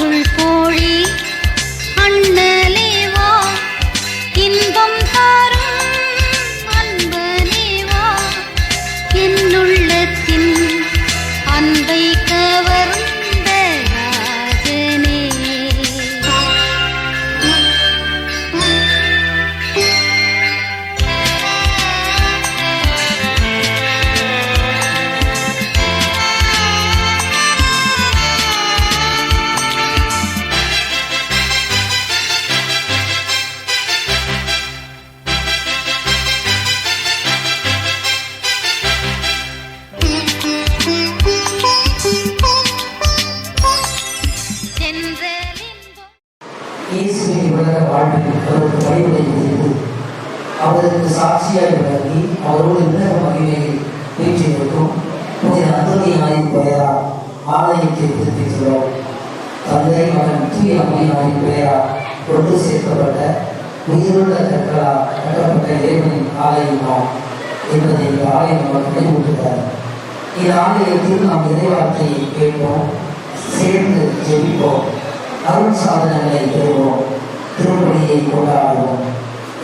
அருள் போழி அண்ணலேவா இன்பம் தரும் அன்பனேவா என்னுள்ளத்தின் அன்பை கவர்ந்த ராஜனே இயேசுவின் உலக வாழ்வில் அவருக்கு பணிவுரை செய்து அவருக்கு சாட்சியாக விளங்கி அவரோடு உலக மகிமையை பேச்சிருக்கும் புதிய அந்தோனியாரின் பெயரால் ஆலயத்தை புதுப்பிக்கிறோம். தந்தை மகன் தூய அம்மையாரின் பெயரால் கொண்டு சேர்க்கப்பட்ட உயிருள்ள கற்களால் கட்டப்பட்ட இறைவனின் ஆலயமாம் என்பதை இந்த ஆலயம் நமக்கு நினைவூட்டுகிறார். இந்த ஆலயத்தில் நாம் இறைவார்த்தையை கேட்போம், சேர்ந்து ஜெபிப்போம், அருள் சாதனங்களை பெறுவோம், திருப்பணியை கொண்டாடுவோம்.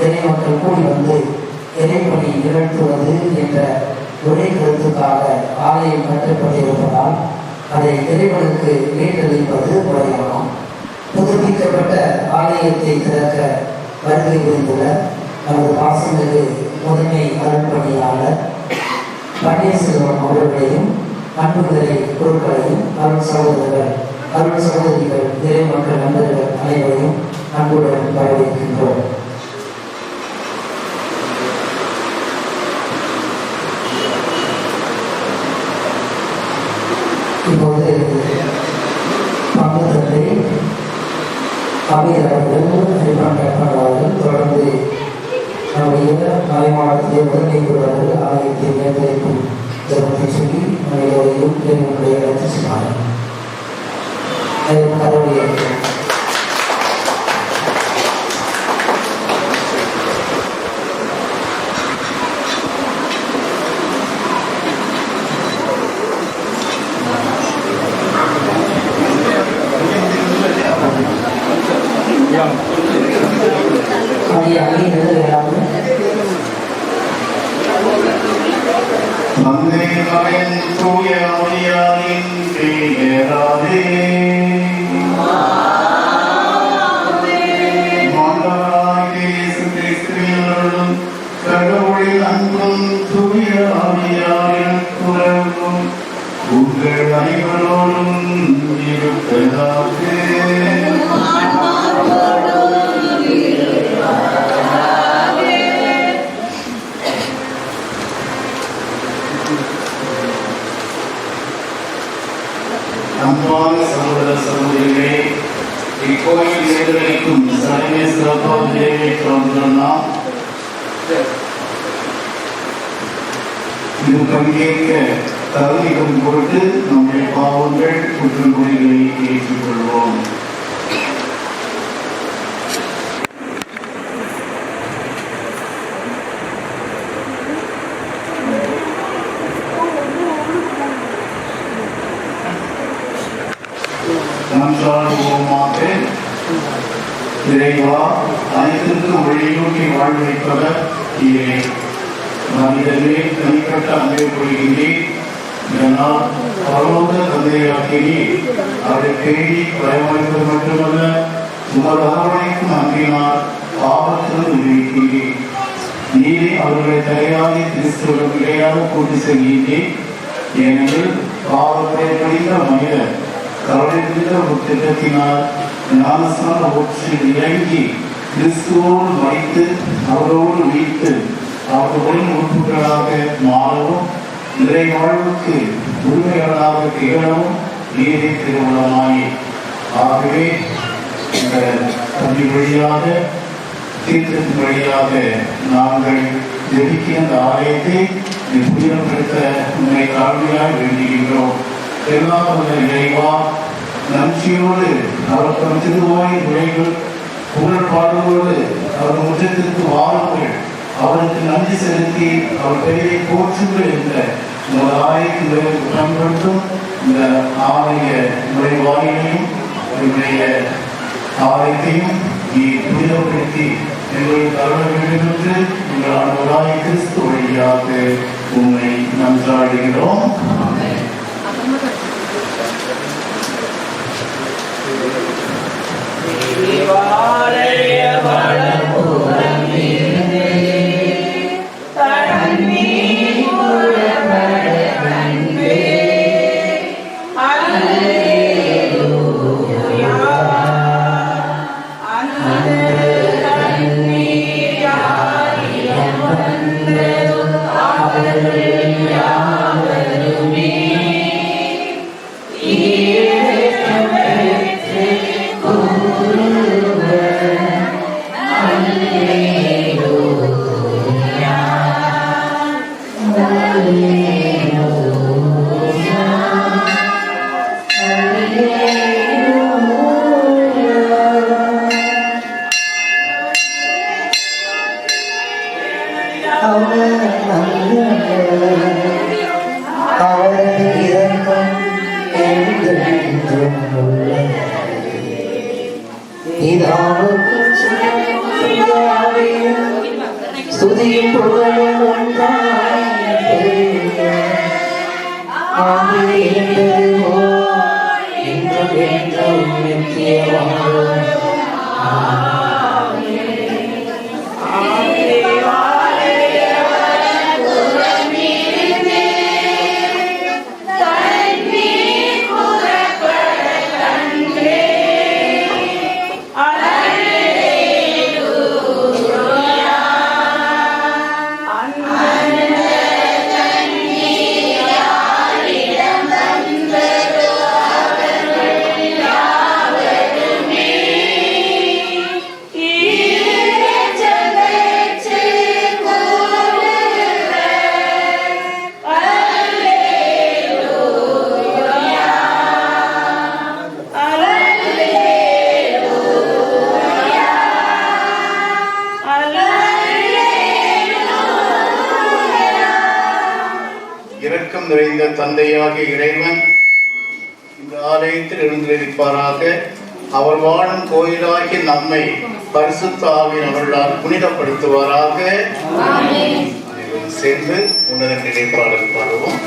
இறை மக்கள் கூடி வந்து இறைப்பணி நிகழ்த்துவது என்ற ஒரே கருத்துக்காக ஆலயம் கட்டப்பட்டிருப்பதால் அதை இறைவனுக்கு மீட்டளிப்பது முறையாகும். புதுப்பிக்கப்பட்ட ஆலயத்தை திறக்க வருகை புரிந்துள்ள நமது பாசமிகு முதன்மை அருள்பணியாளர் பன்னீர்செல்வம் அவர்களையும் அன்புகளை பொருட்களையும் அருள் சகோதரர்கள் அருள் சகோதரிகள் இறை மக்கள் நண்பர்கள் அனைவரையும் அன்புடன் வரவேற்கின்றோம். இப்போது பங்கு தந்தை அமீர் அவர்கள் தொடர்ந்து நம்முடைய மலைமாவட்டத்திலே முதன்மை குழுவர்கள் ஆலயத்தை மேம்படுத்தும் ஜபத்தை சொல்லி நம்ம எல்லோரையும் என்னுடைய அழைத்து சொன்னார்கள். கடவுளை கடவுளின் அன்பும் தூய ஆவியாரின் உறவும் உங்கள் அனைவரோடும் இருப்பதாக. அன்பான சகோதர சகோதரிகளே, இக்கோயில் எதிரளிக்கும் சடங்கை சிறப்பாக நிறைவேற்றோம்னா இது பங்கேற்க தகுதிக்கும் பொருட்டு நம்முடைய பாவங்கள் குற்றங்குறைகளை ஏற்றுக்கொள்வோம். இறைவா, அனைத்திற்கும் வழிநோக்கி வாழ்வைப்பவர் நீரே. மனிதர்களே, தனிப்பட்ட அன்பை கொள்கின்றேன். இதனால் பரலோக தந்தையாக்கினீர் அவரை தேடி பயமளிப்பது மட்டுமல்ல, உமது அரவணைக்கும் அன்பினால் பாவத்திலும் விடுவிக்கிறேன். நீரே அவர்களை தயாரி கிறிஸ்துவ நிலையாக கூட்டி செல்கின்றேன். ஏனெனில் பாவத்தை புரிந்த மனிதர் கவலைந்த ஒரு திட்டத்தினால் ஞானஸ்நான ஊற்றில் இறங்கி கிறிஸ்துவோடு மறைத்து அவரோடு வீட்டு அவர்களுடன் உறுப்புகளாக மாறவும் நிறை வாழ்வுக்கு உரிமைகளாக திகழவும் நீதி திருவுளமாயி. ஆகவே இந்த பள்ளி வழியாக தீர்த்தத்தின் வழியாக நாங்கள் ஜெபிக்கின்ற ஆலயத்தை புயல்படுத்த உண்மை தாழ்மையாக வேண்டுகின்றோம். எல்லாம் இறைவா, நன்றியோடு அவர் தம் திருவாய் உரைகள் புகழ் பாடுவோடு அவர் முற்றத்திற்கு வாருங்கள், அவருக்கு நன்றி செலுத்தி அவர் பெயரை போற்றுங்கள் என்ற இந்த ஆலயத்தின் பயன்படுத்தும் இந்த ஆலய நுழைவாயிலையும் என்னுடைய ஆலயத்தையும் புனிதப்படுத்தி எங்களுக்கு அருள வேண்டும் என்று உங்கள் ஆண்டவராகிய கிறிஸ்து வழியாக உம்மை நன்றாடுகிறோம். ஸ்துதியும் புகழும் ஒன்றாய் என்றும் நித்தியமாக. இரக்கம் நிறைந்த தந்தையாகிய இறைவன் இந்த ஆலயத்தில் எழுந்திருப்பாராக. அவர் வாழும் கோயிலாகிய நம்மை பரிசுத்த ஆவியானவரால் புனிதப்படுத்துவாராக. சேர்ந்து உன்னத நிலைப்பாடல் பாடுவோம்.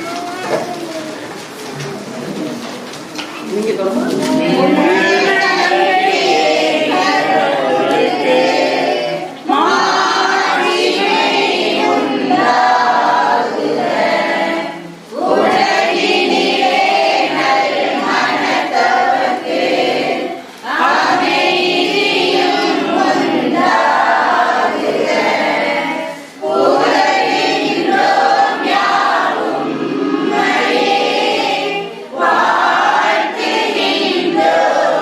வாழ்த்துகின்றோம்.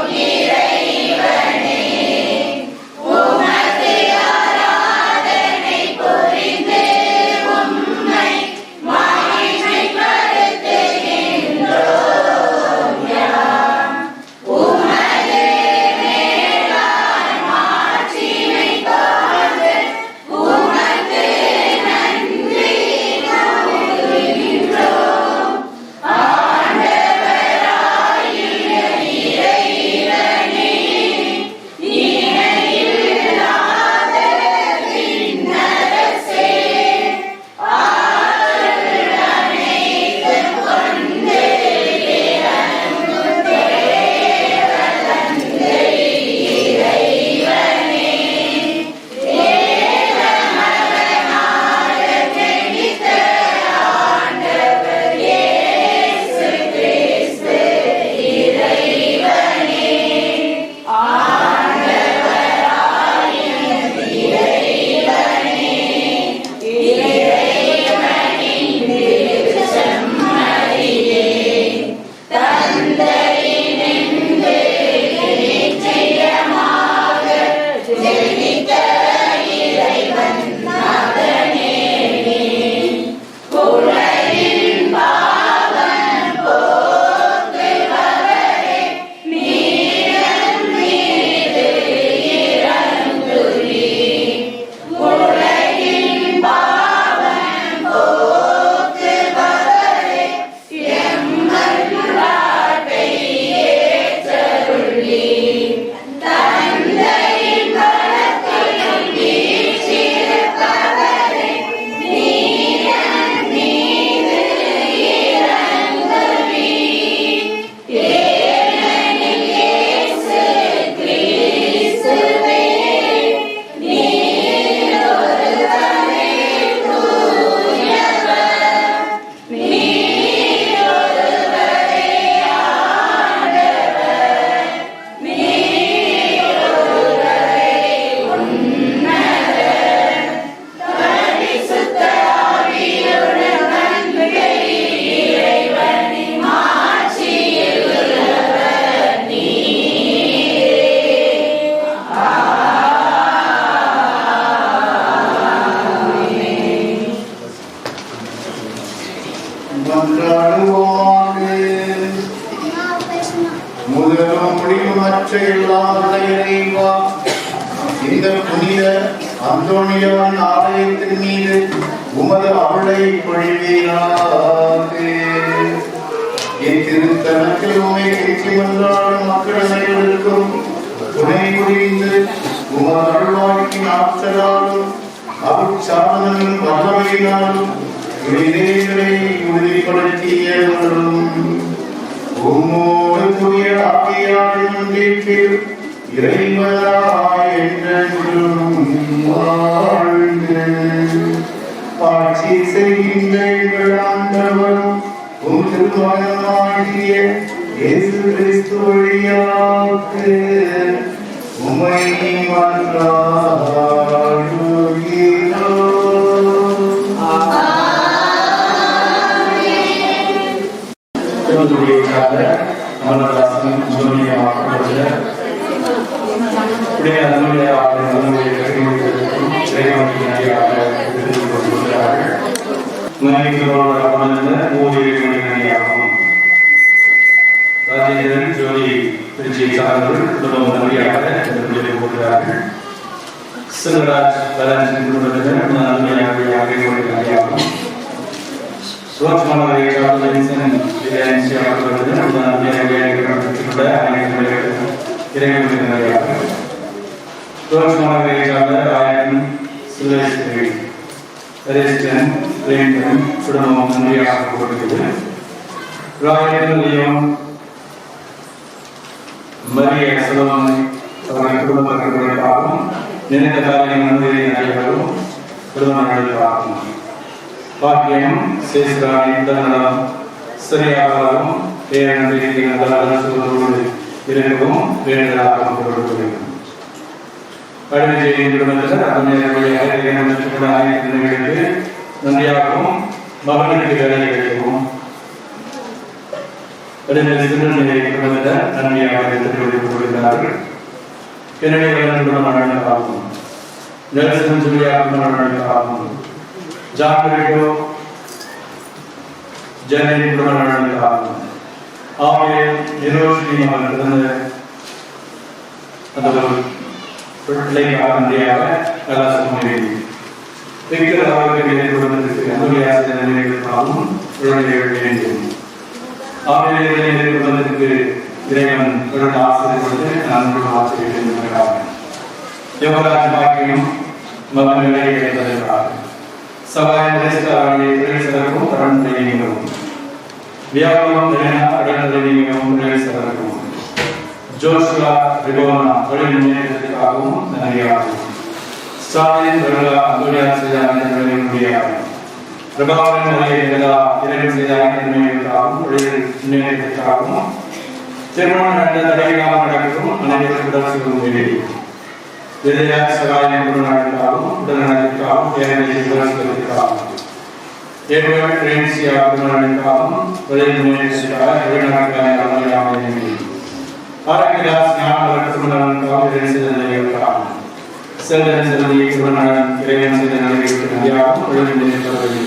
மன்றாடுவோமாக. முதலும் முடிவுமற்ற எல்லாம் இறைவா, இந்த புனித அந்தோணியான் ஆலயத்தின் மீது உமது அருளை பொழிவீராக. என் திருத்தலத்தில் உண்மை கேட்சி மன்றாடும் மக்கள் அனைவருக்கும் துணை புரிந்து உமது அருள்வாழ்க்கின் ஆற்றலாலும் அருட்சாதனங்களும் வல்லமையினாலும் இறைகளை உறுதிப்படுத்தியவர்களும் உம்மோடு தூய ஆவியாரின் ஒன்றிற்கில் இறைவனாய் என்றென்றும் வாழ்ந்து ஆட்சி செய்கின்ற எங்கள் ஆண்டவரும் உம் திருமகனாகிய இயேசு கிறிஸ்து வழியாக உம்மை ராஜேந்திரன் ஜோதி திருச்சியை சார்ந்தவர்கள் குடும்பம் நன்றியாக போகிறார்கள். சிவராஜ் பலன் குடும்பத்தினர் நன்மையாக நன்றியாகும். ரோஜ்மாலை காவலன் விஜயன்சி அவர்களுடன் இறைவனுக்கு நன்றியாகும். ரோஜ்மாலை காவலர் ராயன் சில்வேஸ்வரி ரேஸ்டன் பிரேம்டன் குடும்பம் நன்றியாக கொடுக்கிறது. ராயன் லியோன் மரிய செல்வம் அவர்கள் குடும்பத்தினருக்காகவும் நினைத்த காரியம் நன்மையை நடைபெறும் குடும்பங்களுக்காகவும் பாக்கியம் சேசுராணி தன்னலம் சரியாகவும் பேரன்போடு இருக்கவும் வேண்டுதலாகவும் கொடுக்கிறோம். கடுமையின் குடும்பத்தினர் நன்றியாகவும் மகனுக்கு வேலை கிடைக்கவும் நன்மையாக கொடுக்கிறார்கள். குணமாகும் நெல்சன் ஜூலியா குணமாகும் ஜாக்கிரோ ஜனனி குணமாகும் ஆகிய நிரோஷினி பிறந்த அந்த பிள்ளைக்காக நன்றியாக கலாசம் விக்கிர அவர்கள் குடும்பத்திற்கு அனுரியாசிரியர் நிலைகளுக்காகவும் குழந்தைகள் வேண்டும். ஆசிரியர்களுக்கு இறைவன் ஆசிரியர் கொடுத்து நன்கு ஆசிரியர் யோகராஜ் பாக்கியம் மகன்களை கிடைத்ததற்காக சகாயம் கடன் தெய்வீகவும் வியாபாரம் கடன்தெய்வீகவும் ஜோஷ்லா ரிகோனா தொழில் முன்னேற்றத்திற்காகவும் நன்றியாகும். ஸ்டாலின் முடியாகும். பிரபாகரன் இறைவன் செய்த நன்மைகளுக்காகவும் தொழில் முன்னேற்றத்திற்காகவும் திருமணம் நடந்த தடையில்லாமல் நடக்கும் அனைவரும் உடல் சுகம் வேண்டி விதையாக சகாயம் குருநாளுக்காகவும் உடல் நலத்திற்காகவும் தேவையை உடல் சுகத்திற்காகவும் ஏற்கனவே பிரேம்சியா குருநாளுக்காகவும் தொழில் முன்னேற்றத்திற்காக வெளிநாட்டுக்கான அமைதியாக வேண்டி ஆரோக்கியதாஸ் ஞான திருமணங்களுக்காகவும் இறைவன் செய்த நிலைகளுக்காகவும் செல்வன் செல்வியை குருநாளன் இறைவன் செய்த நிலைகளுக்கு நன்றியாகவும் தொழில் முன்னேற்ற வேண்டி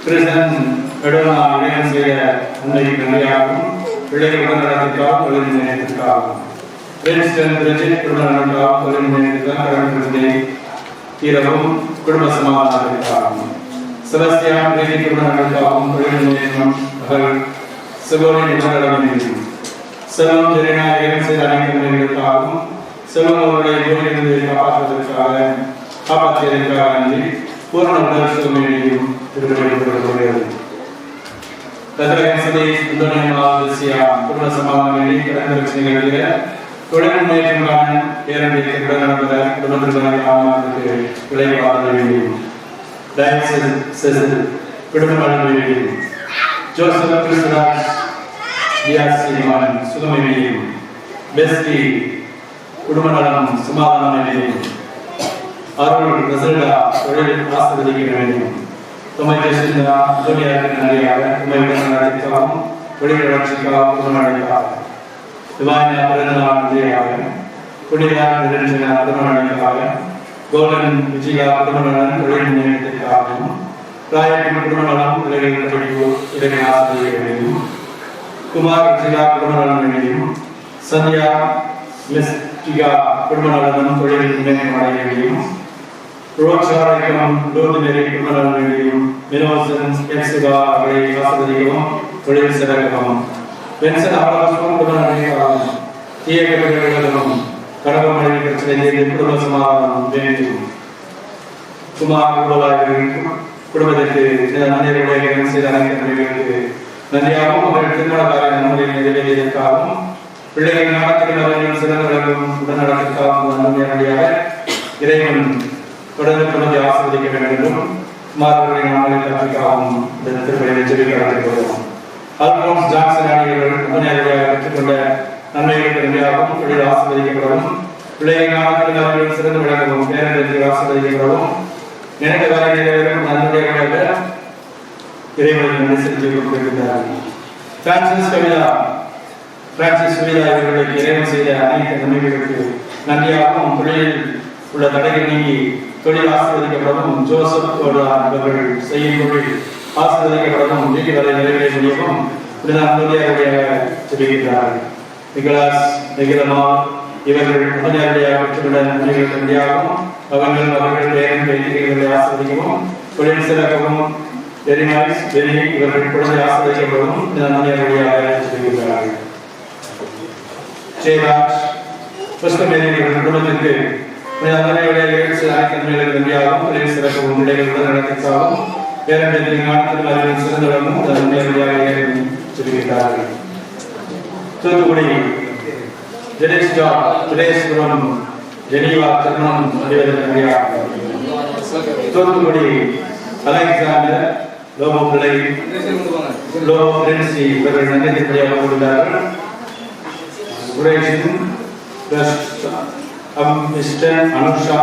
கிருஷ்ணன் கடுனா இறைவன் செய்த நன்மைக்கு நன்றியாகவும் பிள்ளைகள் உடல்நலத்திற்காகவும் தொழில் முன்னேற்றத்திற்காகவும் தொழில் முன்னேற்றத்திற்காக தீரவும் குடும்ப சமாதானத்திற்காகவும் செலஸ்தியான் குடும்பங்களுக்காகவும் தொழில் முன்னேற்றம் மகள் சிவனின் உடல்நலம் செல்வம் ஜெரினா இறைவன் செய்த அனைத்து நன்மைகளுக்காகவும் செல்வம் அவர்களை நோயிலிருந்து காப்பாற்றியதற்காக நன்றி பூர்ண உடல் சுகமேடியும் திருப்பதிப்படுகிறது. குடும்ப சமாதான கடந்த பிரச்சனைகள் தொழில் முன்னேற்றங்களான பேரண்டிக்கு நடந்த குடும்பத்திற்கு விளைவாக வேண்டும். குடும்ப வேண்டும். ஜோசப் கிறிஸ்துராஜ் வியாசிமான் சுகமை வேண்டும். பெஸ்டி குடும்ப நலம் சமாதானம் வேண்டும். அருள் ரசல்டா தொழில் ஆசிர்வதிக்க வேண்டும். நன்றியாக தொழில் வளர்ச்சிக்காகவும் குடும்பங்களுக்காக குடியார் கோலன் விஜயா குடும்பநலன் தொழில் முன்னேற்றத்திற்காகவும் குடும்பநலம் இவரை ஆசிரியர் வேண்டியும் குமார் ஜிகா குடும்பநலன் வேண்டியும் சந்தியா மிஸ் ஜிகா குடும்பநலனும் தொழிலில் முன்னேற்றம் அடைய வேண்டியும் ரோட்சாரைக்கும் லோதுநெறி குடும்பநலன் வேண்டியும் வினோசன் எக்ஸிகா அவரை ஆசிரியரும் தொழில் சிறக்கவும் பென்சன் அவர்களுக்கும் குடும்பநலனும் தீயகர்களும் கடவுள் மனைவி பிரச்சனை குடும்ப சமாதானம் வேண்டும் குமார் குடும்பத்திற்கு நன்றியுடைய செய்த அனைத்து நன்றிகளுக்கு நன்றியாகவும் அவர்கள் திருமண கால நன்மையை நிறைவேறியதற்காகவும் பிள்ளைகள் நாடத்திற்கு சிறந்தவர்களும் உடல்நலத்திற்காகவும் நன்மையாக இறைவன் தொடர்ந்து குடும்பத்தை ஆசீர்வதிக்க வேண்டும் என்றும் குமாரர்களின் நாமத்திற்காகவும் திருப்பதியை ஜெபிக்கிறோம். அல்போன்ஸ் ஜான்சன் அணியர்கள் உடனடியாக பெற்றுக்கொண்ட நன்மைகளுக்கு நன்றியாகவும் தொழில் ஆசீர்வதிக்கப்படவும் பிள்ளைகள் நாடத்திற்கு சிறந்து விளங்கவும் பேரத்தில் ஆசீர்வதிக்கப்படவும் நினைத்த காரியங்களும் நன்மையாக இறைவனை நன்றி செலுத்திக் கொண்டிருக்கிறார்கள். பிரான்சிஸ் கவிதா இவர்களுக்கு இறைவன் செய்த அனைத்து நன்மைகளுக்கு நன்றியாகவும் தொழிலில் உள்ள தடைகள் நீங்கி தொழில் ஆசீர்வதிக்கப்படவும் ஜோசப் இவர்கள் செய்யும் தொழில் ஆசீர்வதிக்கப்படவும் வீட்டு வரை நிறைவேற முடியவும் தெரிவிக்கிறார்கள். நிகலாஸ் நிகிலமா இவர்கள் உடனடியாக பெற்றுள்ள நன்மைகளுக்கு நன்றியாகவும் அவர்கள் பேரன் பேத்திகளை ஆசீர்வதிக்கவும் தொழில் சிறக்கவும் இவர்கள் குழந்தை ஆசீர்வதிக்கப்படவும் நன்மையாக தெரிவிக்கிறார்கள். ஜெயராஜ் புஷ்பமேரி இவர்கள் குடும்பத்திற்கு நன்மையாகவும் தொழில் சிறக்கவும் நிலைகளுடன் நடத்திக்காகவும் பேரன் நாட்டில் அறிவியல் சிறந்தவர்களும் நன்மையாக தெரிவிக்கிறார்கள். தூத்துக்குடி ஜெனேஸ்வரம் ஜெனீவா திருமணம் நடைபெறுகிறது. தூத்துக்குடி அலெக்சாண்டர் லோபோ பிள்ளை லோபோ பிரின்சி இவர்கள் நன்றியாக கொடுத்தார்கள். குரேஷின் மிஸ்டர் அனுஷா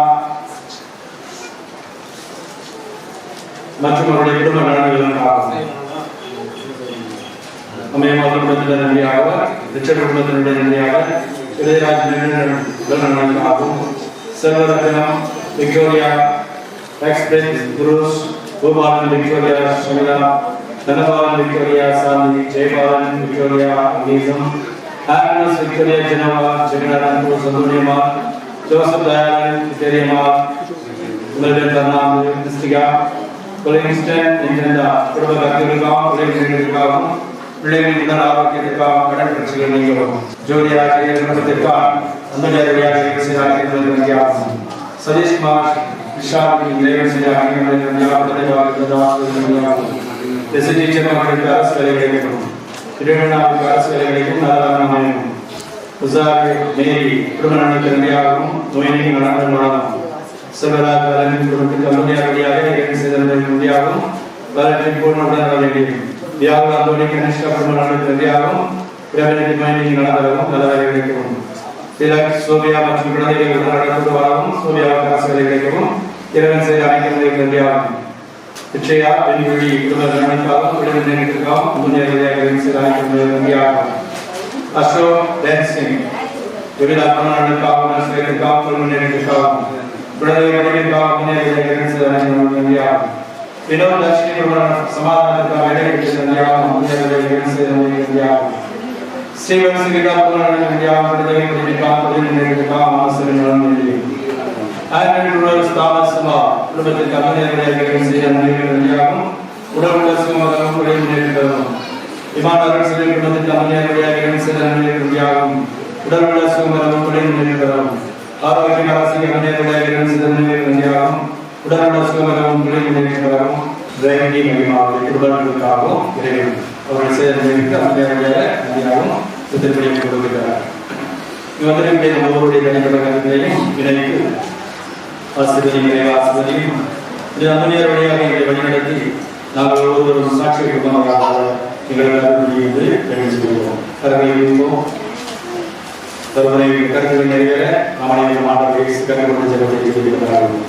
மற்றும் அவருடைய குடும்ப நலன்களுக்காக அம்மையம்மா குடும்பத்தினர் நன்றியாக ரிச்சர்ட் குடும்பத்தினுடைய நன்றியாக இளையராஜ் நலன்களுக்காகவும் Selvaratnam Victoria express Cruz Gopalan Victoria Shamila Thanabalan Victoria Shanthi Jeyabalan Victoria Geetham Agnes Victoria Geneva Jeganathan Sandhuriyamma Joseph Thayalan விக்டோரியம்மா உலகன் தர்னாந்து கிறிஸ்டிகா கொலிங்ஸ்டன் இன்ஜெண்டா குடும்ப கருத்துகளுக்காகவும் உலகிற்காகவும் பிள்ளைகளின் உடல் ஆரோக்கியத்திற்காகவும் கடன் பிரச்சனைகள் நீங்கவும் ஜோதியா குடும்பத்திற்காக நன்மையாகும். சதீஷ்குமார் விஷால் இறைவன் செய்த மக்களுக்கு அரசு வேலை கிடைக்கும். திருவிழாவுக்கு அரசு வேலை கிடைக்கும். நல்ல மேரி குடும்ப நலனுக்கு நன்மையாகவும் நோய் நீக்கி நலன்கள் வழங்கும். செல்வராஜ் குடும்பத்திற்கு அனுமதியாக இறைவன் செய்த நன்மையாகவும் வரலாற்றின் பூர்ண உடல் வேண்டியும் வியாபார தோழி கனிஷ்டா குடும்ப நலனுக்கு நன்மையாகவும் பிரபலத்தின் நோய் நீக்கி நலன்களும் நல்ல வேலை கிடைக்கும். சோபியா மற்றும் குழந்தைகள் நடந்து வரவும் சோபியாவுக்கு அரசு வேலை கிடைக்கவும் இறைவன் செய்த அனைத்து நன்றியாகும். நிச்சயா பெண்மொழி குடும்ப நலனுக்காகவும் குடும்ப நேரத்திற்காகவும் முன்னேறியாக செய்த அனைத்து நன்றியாகும். அசோக் டான்சிங் விவிதா நலனுக்காகவும் அரசுக்காகவும் குடும்ப நேரத்திற்காகவும் குழந்தைகளுக்காக முன்னேறியாக செய்த அனைத்து நன்றியாகும். வினோத் லட்சுமி குடும்ப சமாதானத்திற்காக இடைவெளி நன்றியாகவும் முன்னேறியாக செய்த நன்றியாகும். ஸ்ரீவன் சிகிதா புராண நன்றியாகவும் குடும்பத்திற்காக குடும்பத்திற்கு அமர்ந்தியாக செய்த நன்றியாகவும் உடல் சுகமாகவும் முன்னேற்றம் விமானவர்கள் சிறு குடும்பத்திற்கு அமர்ந்தியாக செய்த நன்றியாகவும் உடல் சுகமாகவும் முன்னேற்றம் ஆரோக்கிய அரசியல் அமர்ந்தியாக செய்த நன்றியாகவும் உடல் சுகமாகவும் முன்னேற்றம் குடும்பங்களுக்காகவும் இறைவன் அவர்கள் செய்த நன்றியாகவும் திருப்பதியை கொடுக்கிறார். இவர்களுடைய ஒவ்வொருடைய தனிப்பட்ட கருத்தையும் இணைத்து ஆசிரியரையும் அந்நியருடையாக எங்களை வழிநடத்தி நாங்கள் ஒவ்வொருவரும் சாட்சி குடும்பமாக எங்களுக்கு தெரிவித்துள்ளோம். கருவியோம் தருவதை கருத்துக்கள் நிறைவேற நாம் அனைவரும் ஆண்டவரை கற்றுக்கொண்டு செல்வதை தெரிவிக்கிறார்கள்.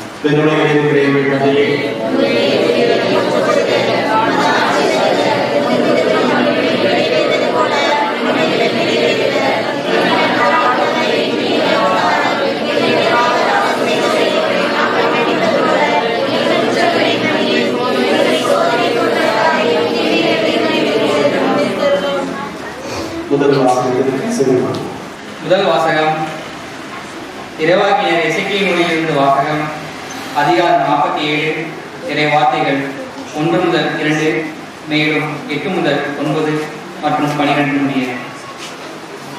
முதல் வாசகத்திற்கு செல்வோம். முதல் வாசகம் இறைவாக்கினர் எசேக்கியேல் நூலிலிருந்து வாசகம். அதிகாரம் 47, இறை வார்த்தைகள் 1 முதல் 2, மேலும் 8 முதல் 9 மற்றும் 12 முடிய.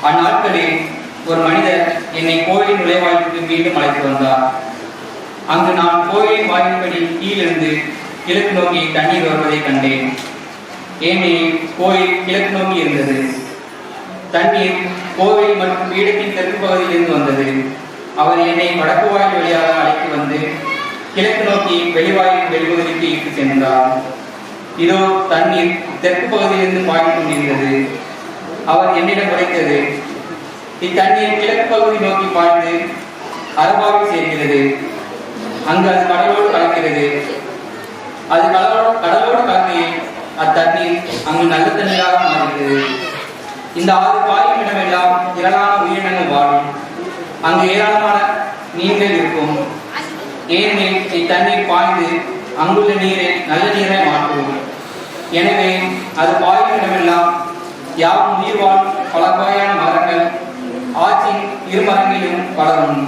அந்நாட்களில் ஒரு மனிதர் என்னை கோயிலின் நுழைவாயிலுக்கு மீண்டும் அழைத்து வந்தார். அங்கு நான் கோயிலின் வாயில்படி கீழிருந்து கிழக்கு நோக்கி தண்ணீர் வருவதை கண்டேன். ஏனெனில் கோயில் கிழக்கு நோக்கி இருந்தது. தண்ணீர் கோவில் மற்றும் பீடத்தின் தெற்கு பகுதியிலிருந்து வந்தது. அவர் என்னை வடக்கு வாயில் வழியாக அழைத்து வந்து கிழக்கு நோக்கி வெளிவாயின் வெளிப்பகுதிக்கு இட்டு சென்றார். இதோ தண்ணீர் தெற்கு பகுதியிலிருந்து பாய்ந்து கொண்டிருந்தது. அவர் என்னிடம் உரைத்தது, இத்தண்ணீர் கிழக்கு பகுதி நோக்கி பாய்ந்து அரபாவில் சேர்கிறது. அங்கு அது கடலோடு கலக்கிறது. அது கடலோடு கலக்கையில் அத்தண்ணீர் அங்கு நல்ல தண்ணீராக மாறுகிறது. இந்த ஆறு பாயும் இடமெல்லாம் ஏராளமான உயிரினங்கள் வாழும். அங்கு ஏராளமான மீன்கள் இருக்கும். ஏனெனில் இத்தண்ணீர் பாய்ந்து அங்குள்ள நீரை நல்ல நீரை மாற்றும். எனவே அது பாயும் இடமெல்லாம் யாவும் உயிர் வாழ் பல வகையான மரங்கள் ஆற்றின் இரு மரங்களிலும் வளரும்.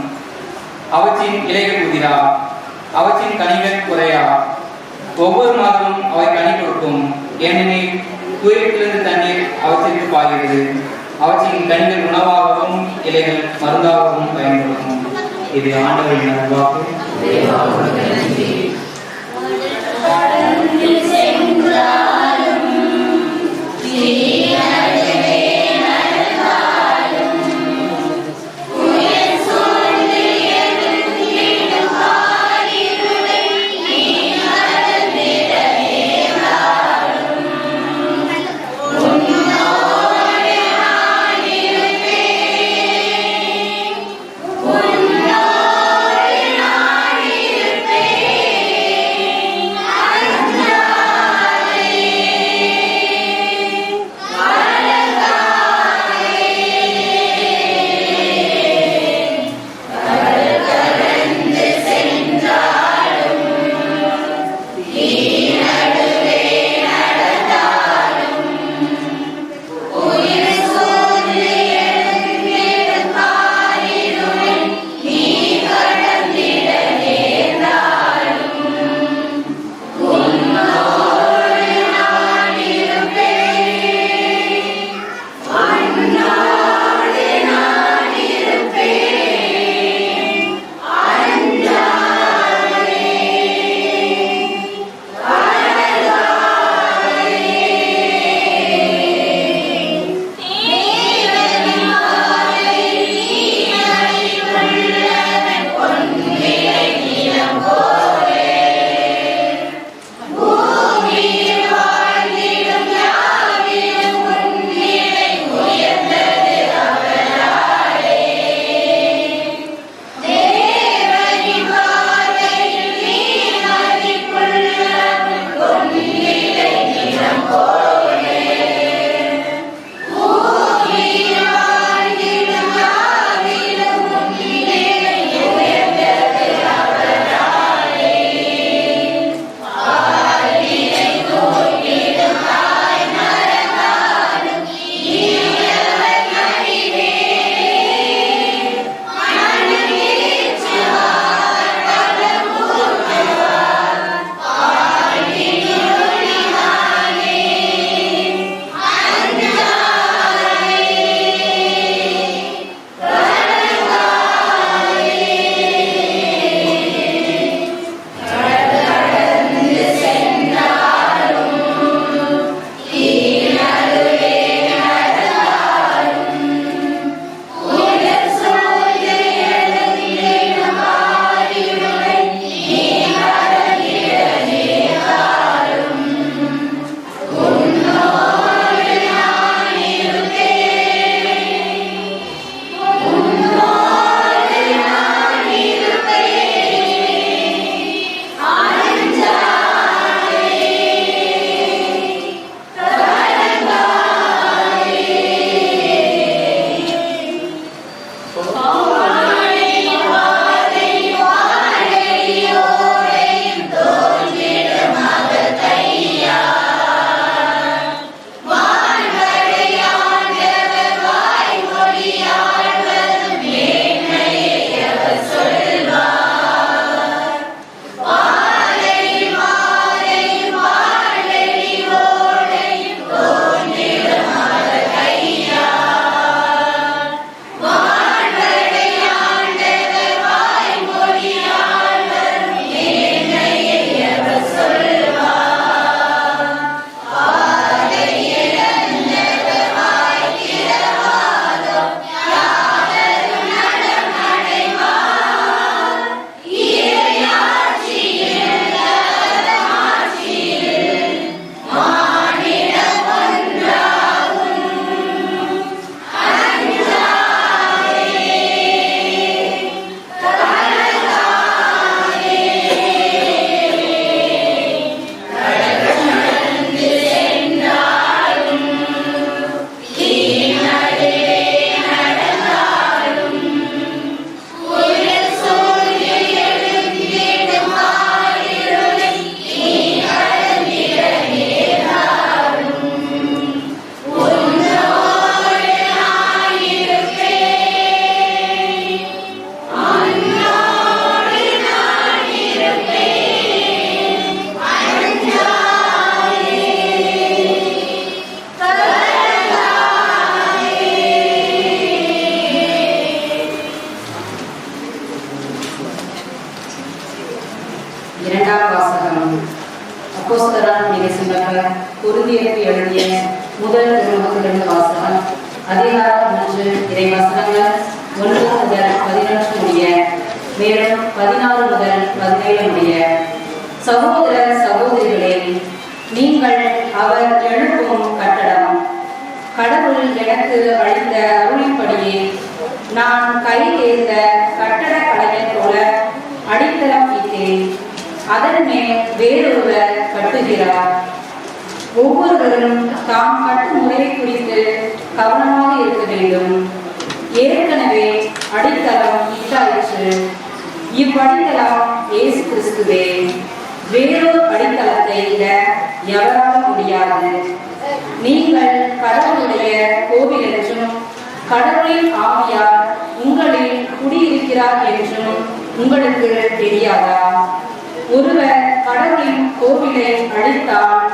அவற்றின் இலைகள் உதிரா, அவற்றின் கனிகள் குறையா. ஒவ்வொரு மாதமும் அவை கனி கொடுக்கும். ஏனெனில் தூயத்திலிருந்து தண்ணீர் அவற்றிற்கு பாய்கிறது. அவற்றின் கனிகள் உணவாகவும் இலைகள் மருந்தாகவும் பயன்படும். இது ஆண்டவரின் நல்வாக்கு. எழுதிய முதல் திருமுகத்திலிருந்து வாசகம். அதிகாரம் 3 இறைவசனங்கள் 1 முதல் 11 முடிய, மேலும் 16 முதல் 17 முடிய. சகோதர சகோதரிகளே, நீங்கள் அவர் எழுப்பும் கட்டடம். கடவுள் எனக்கு அளித்த அருளின்படியே நான் கை தேர்ந்த கட்டட கலைஞர் போல அடித்தளம் இட்டேன். அதன் மேல் வேறொருவர் கட்டுகிறார். ஒவ்வொருவரும் தாம் கட்டும் முறையை குறித்து கவனமாக இருக்க வேண்டும். ஏற்கனவே அடித்தளம் இட்டாயிற்று. இவ்வடித்தளம் இயேசு கிறிஸ்துவே. வேறொரு அடித்தளத்தை இட எவராலும் முடியாது. நீங்கள் கடவுளுடைய கோவில் என்றும் கடவுளின் ஆவியார் உங்களில் குடியிருக்கிறார் என்றும் உங்களுக்கு தெரியாதா? ஒருவர் கடவுளின் கோவிலை அழித்தால்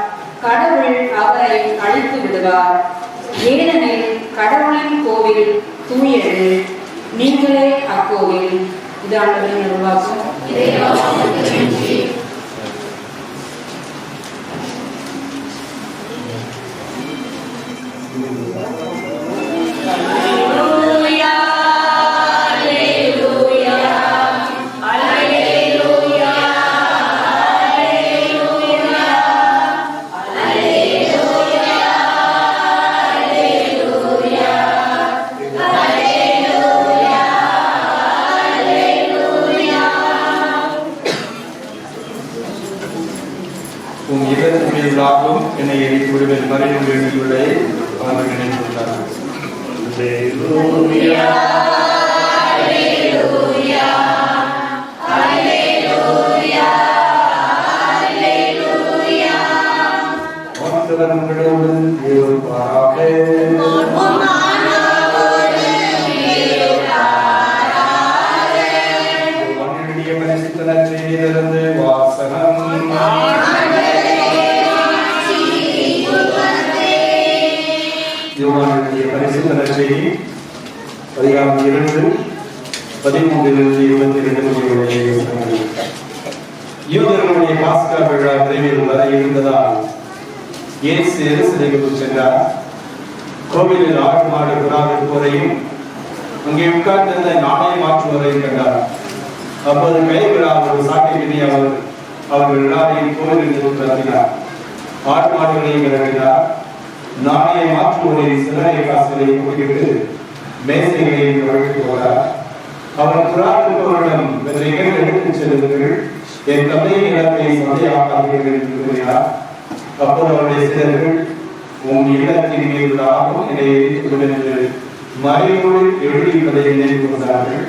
கடவுள் அவரை அழித்து விடுவார். ஏனெனில் கடவுளின் கோவில் தூயது, நீங்களே அக்கோவில். இது ஆண்டவரின் நல்வாக்கு. என்னை எரித்து விடுவேன் மறையும் வேண்டியுள்ளே அவர் நினைத்துள்ளார். அதிகாரம் 2 13-22 யூதர்களுடைய பாஸ்கா விழா விரைவில் வர இருந்ததால் இயேசு எருசலேமுக்கு சென்றார். கோவிலில் ஆடு மாடு விழாவிற்போரையும் அங்கே உட்கார்ந்திருந்த நாணய மாற்றுவரையும் கண்டார். அப்போது கை விழா ஒரு சாட்டை விதி அவர்கள் எல்லாரையும் கோவிலில் நடத்தினார். ஆடு மாடுகளையும் இறங்கினார். நாணய மாற்றுவோரின் சில்லறை காசுகளை கூட்டிவிட்டு மேசைகளை வழக்கு போகிறார். அவர் புறாவிடம் எடுத்துச் செல்லுங்கள், என் தந்தையின் இடத்தை சந்தையாக்காதீர்கள் என்று கூறினார். அப்போது அவருடைய சிலர்கள், உன் இல்லத்தின் மீது ஆகும் என்னை எரித்துவிடும் என்று மறைவோடு எழுதியுள்ளதை நினைவு கொண்டார்கள்.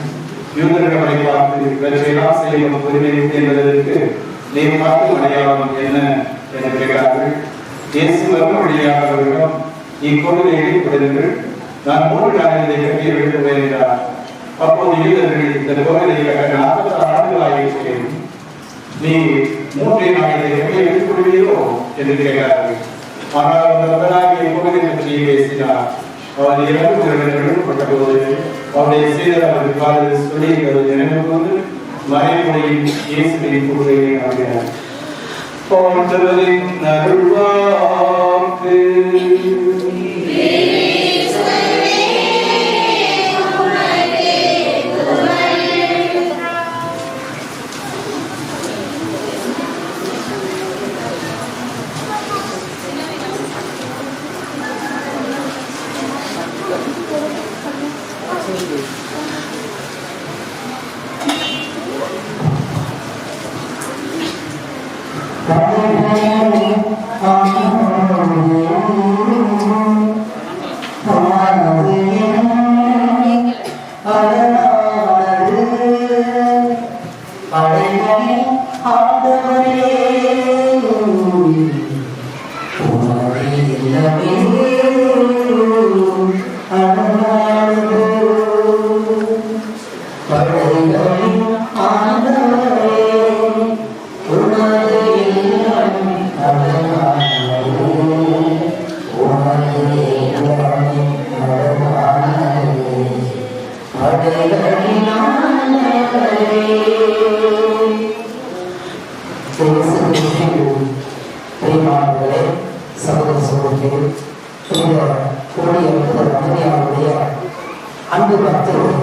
யூதர்களை பார்த்து, இவற்றையெல்லாம் செய்யும் உரிமை என்பதற்கு நீ பார்க்கும் அடையாளம் என்ன என்று கேட்டார்கள். இயேசு மறுமொழியாக அவர்களிடம், இக்கோவிலை இடிப்படுங்கள், நான் 3 நாட்களை கட்டி எழுதுவேன் என்றார். அப்போது யூதர்கள், இந்த கோவிலை கட்ட 46 ஆண்டுகள் ஆகியிருக்கிறேன், நீ 3 நாட்களை கட்டி எழுதிவிடுவீரோ என்று கேட்டார்கள். ஆனால் அவராகிய கோவிலை பற்றி பேசினார். அவர் எழுப்பப்பட்ட போது அவருடைய சீடர் அவர் காலில் சொல்லியிருப்பது நினைவு கொண்டு மறைமொழியின் இயேசுவின் கூறுகளை நம்பினார். போன்றவரின் அருள்வாக்கு. அன்பு பக்தர்கள்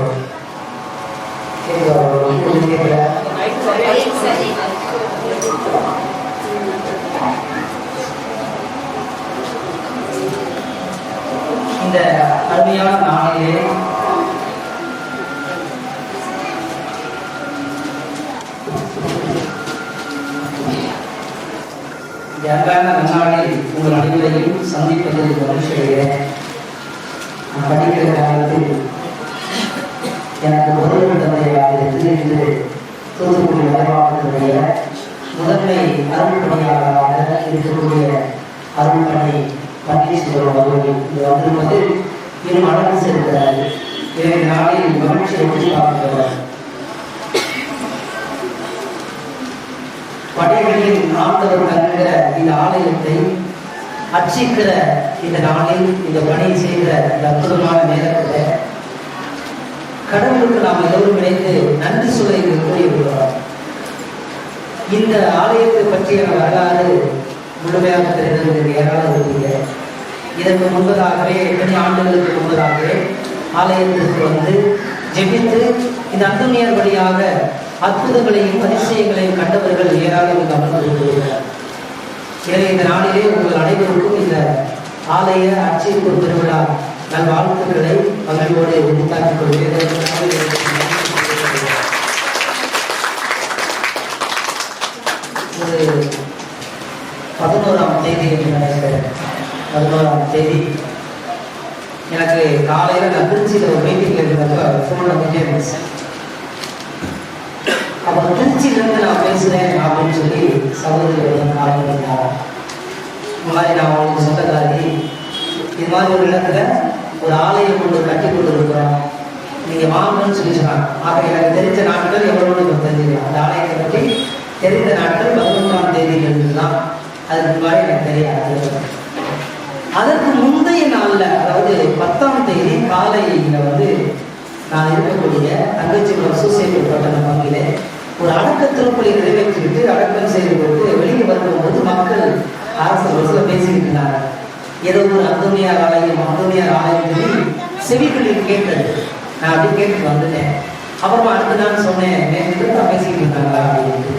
இந்த அருமையான நாளிலே அழகான நன்னாளில் உங்கள் அனைவரையும் சந்திப்பதில் மகிழ்ச்சி அடைகிறேன். நான் படிக்கிற காலத்தில் எனக்கு முதல் தந்தையாக இருந்து இன்று தூத்துக்குடி வலைவாளர்களுடைய முதன்மை அருள்பணியாளராக இருக்கக்கூடிய அருள்பணி பன்னீர்செல்வம் அவர்கள் இங்கு வந்திருப்பது இன்னும் அழகு செலுத்துகிறார். எனவே நாளில் மகிழ்ச்சி எதிர்பார்க்கிறார். படைகளின் ஆண்டவர் தங்கிற இந்த ஆலயத்தை அர்ச்சிக்கிற இந்த நாளில் இந்த பணியை செய்கிற இந்த அற்புதமான நேரத்தில் கடவுளுக்கு நாம் எல்லோரும் இணைந்து நன்றி சொல்ல கூறியிருக்கிறோம். இந்த ஆலயத்தை பற்றிய வரலாறு முழுமையாக தெரிந்தது யாராவது இருந்தீங்க. இதற்கு முன்பதாகவே 8 ஆண்டுகளுக்கு முன்பதாகவே ஆலயத்திற்கு வந்து ஜெபித்து இந்த அந்தமியார் வழியாக அற்புதங்களையும் அதிசயங்களையும் கண்டவர்கள் ஏராளம் அமர்ந்திருக்கிறார்கள். எனவே இந்த நாளிலே உங்கள் அனைவருக்கும் இந்த ஆலய அர்ச்சைப்பு திருவிழா நல் வாழ்த்துக்களை மகிழ்வோடு உரித்தாக்கிக் கொள்கிறேன். ஒரு 11ஆம் தேதி என்று நினைக்கிறேன். 11ஆம் தேதி எனக்கு காலையில் நான் திருச்சியில் ஒரு மீட்டிங் இருந்தப்போ ஃபோனில் வந்துட்டே இருந்துச்சு. அப்புறம் திருச்சியிலேருந்து நான் பேசுகிறேன் அப்படின்னு சொல்லி சகோதரிகள் காலம் இருந்தாங்க. இந்த மாதிரி நான் அவங்களுக்கு சொந்தக்காரி இது மாதிரி ஒரு இடத்துல ஒரு ஆலயம் ஒன்று கட்டி கொண்டு இருக்கிறோம், நீங்கள் வாங்கணும்னு சொல்லி சொன்னாங்க. ஆக எனக்கு தெரிஞ்ச நாட்கள் எவ்வளவு தெரிஞ்சுக்கலாம். அந்த ஆலயத்தை பற்றி தெரிந்த நாட்கள் 11ஆம் தேதியிலிருந்து தான். அதுக்கு முன்னாடி எனக்கு தெரியாது. அதற்கு முந்தைய நாளில் அதாவது 10ஆம் தேதி காலையில் வந்து நான் இருக்கக்கூடிய தங்கச்சிபுரம் சூசைட்டு பட்டண பங்கிலே ஒரு அடக்க திருப்பலி நிறைவேற்றிவிட்டு அடக்கம் செய்து கொண்டு வெளியே வரும்போது மக்கள் அரசு பஸ்ல பேசிக்கிட்டு இருந்தாங்க. ஏதோ ஒரு அந்தோனியார் ஆலயம் செவிகளில் கேட்டது. நான் அப்படி கேட்டு வந்துட்டேன். அப்புறமா அடுத்த நாள் சொன்னேன், நேற்று நான் பேசிக்கிட்டு இருந்தாங்களா அப்படின்ட்டு.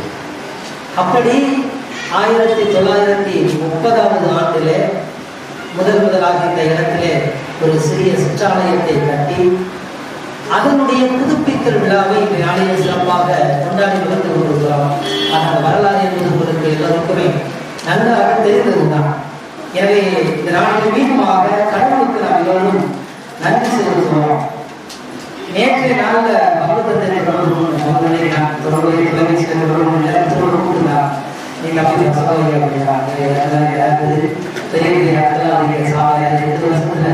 அப்படி 1930ஆவது ஆண்டிலே முதலாக இந்த இடத்திலே ஒரு சிறிய சிற்றாலயத்தை கட்டி அதனுடைய புதுப்பித்தல் விழாவை இந்த நாளிலே சிறப்பாக கொண்டாடி வந்து கொண்டிருக்கிறோம். அந்த வரலாறு என்பது உங்களுக்கு எல்லோருக்குமே நன்றாக தெரிந்ததுதான். எனவே இந்த நாளில் மீண்டுமாக கடவுளுக்கு நாம் எல்லோரும் நன்றி செலுத்துவோம். நேற்றைய நாளில் பகவதத்தை நீங்கள் அப்படி சகோதரி அப்படின்னாங்க. பெரிய பெரிய இடத்துல அவங்க சாலை 2 வருஷத்துல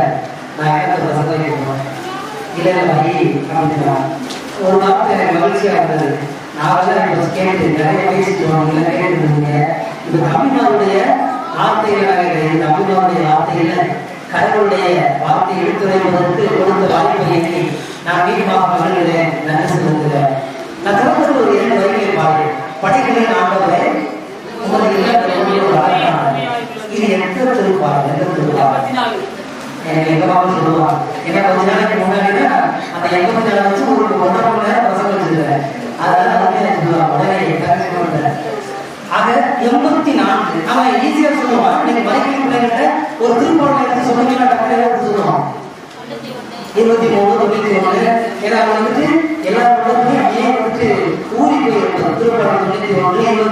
நான் இடத்துல சகோதரிக்கணும் இல்லை வகி அப்படின்னா ஒரு நாள் எனக்கு மகிழ்ச்சியாக இருந்தது. நான் வந்து கேட்டு நிறைய பேசிட்டு வாங்க கேட்டுருந்தீங்க. இப்போ தமிழ்நாடுடைய வார்த்தைகளாக இந்த தமிழ்நாடுடைய வார்த்தையில கடவுளுடைய வார்த்தையை எடுத்துரைப்பதற்கு கொடுத்த வாய்ப்பை நான் மீண்டும் மகிழ்கிறேன், நன்றி செலுத்துகிறேன். நான் திறந்த ஒரு 2 வரிகளை பாருங்க. படைகளின் ஆண்டவரை உங்களுக்கு இது எந்த திருப்பாரு எந்த திருப்பாரு எனக்கு எங்க பாபு சொல்லுவாங்க. ஏன்னா கொஞ்ச நாளைக்கு முன்னாடி அந்த 84 வச்சு உங்களுக்கு 1.5 மணி நேரம் பிரசங்கம் வச்சிருக்கிறேன். அதனால எனக்கு சொல்லுவாங்க உடனே கரெக்ட் பண்ணுறேன். ஆக 84 அவன் ஈஸியா சொல்லுவான். நீங்க மைக்கில் பிள்ளைகிட்ட ஒரு திருப்பாடலை எடுத்து சொன்னீங்கன்னா டக்குனு சொல்லுவான் 23 91. ஏன்னா அவன் வந்துட்டு எல்லா இடத்துலையும் ஏன் வந்துட்டு ஊறி போயிருப்பான். திருப்பாடல் 91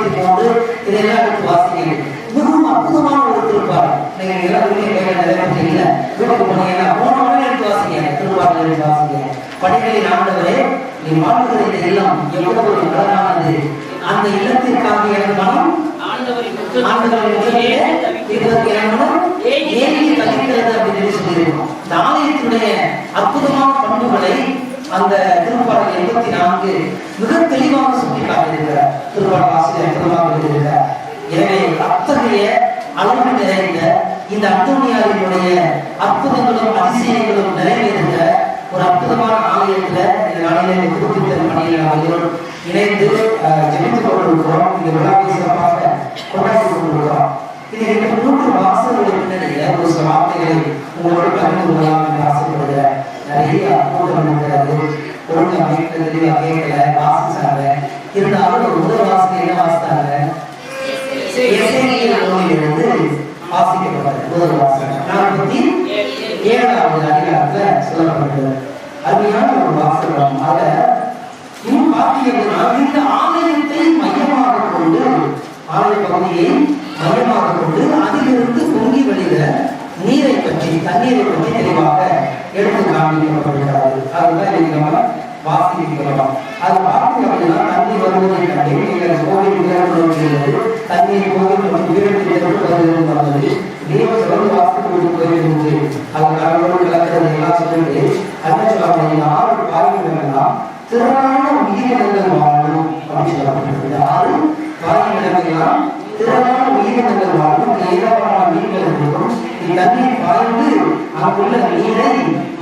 23 இதெல்லாம் எடுத்து வாசிக்கிறேன். மிகவும் அற்புதமான ஒரு திருப்பாடல். நீங்க எல்லாருமே நிறைவேற்றீங்க வீட்டுக்கு போனீங்கன்னா 3 மணி எடுத்து வாசிங்க. திருப்பாடல் எடுத்து வாசிங்க. படைகளின் ஆண்டவரே நீ வாழ்கிற இந்த இல்லம் எவ்வளவு ஒரு அழகானது. அந்த இல்லத்திற்காக எனக்கு மனம் ஆண்டவரின் இந்த ஆலயத்தினுடைய அற்புதமான பண்புகளை அந்த திருப்பாடல் 84 மிக தெளிவாக சுட்டி காட்டியிருக்கிறார். திருப்பாடல் ஆசிரியர் அற்புதமாக எழுதியிருக்கிறார். எனவே அத்தகைய அளவு நிறைந்த இந்த அந்தோனியாரினுடைய அற்புதங்களும் அதிசயங்களும் நிறைவேறுகிற ஒரு அற்புதமான ஆலயத்துல இந்த நாளிலே புதுப்பித்தல் பணியில் நாம் இணைந்து ஜெபித்துக் கொண்டிருக்கிறோம். இந்த விழாவை சிறப்பாக கொண்டாடி கொண்டிருக்கிறோம். இது 3 வாசல்களுக்கு பின்னணியில ஒரு சில வார்த்தைகளை உங்களோட பகிர்ந்து கொள்ளலாம் என்று ஆசைப்படுகிறேன். நிறைய கூட்டம் இருக்கிறது, ஒழுங்காக தெளிவாக கேட்கல, வாசிச்சாங்க. இருந்தாலும் ஒரு முதல் வாசனை என்ன வாசித்தாங்க? எசேக்கியேல் நூலிலிருந்து வாசிக்கப்பட்டது. முதல் வாசகம் 47வது அதிகாரத்துல சொல்லப்பட்டது. அருமையான ஒரு வாசகம். அத இன்னும் பார்த்தீங்கன்னா இந்த ஆலயத்தை மையமாக கொண்டு, ஆலய பகுதியை மையமாக கொண்டு அதிலிருந்து பொங்கி வழிகிற நீரை பற்றி, தண்ணீரை பற்றி தெளிவாக எடுத்து காண்பிக்கப்படுகிறது. அதுதான் இன்னைக்கு நம்ம வாசிக்கிறோம். அது பார்த்தீங்க அப்படின்னா தண்ணி வருவதை கண்டு நீங்கள் கோவில் உயர்ந்து தண்ணீர் கோவில் மற்றும் உயர்ந்து வந்தது தேவசபை வாசித்து போயிருந்து அது கடவுள் விளக்கிறது எல்லாம் சொல்லிட்டு என்ன சொல்லப்படுது? 6 பாய்மரங்கள்லாம் திரளான உயிரினங்கள் வாழும் அப்படின்னு சொல்லப்பட்டிருக்கு. 6 பாய்மரங்கள்லாம் திரளான உயிரினங்கள் வாழும், ஏராளமான மீன்கள் இருக்கும். இத்தண்ணீர் பாய்ந்து அங்குள்ள நீரை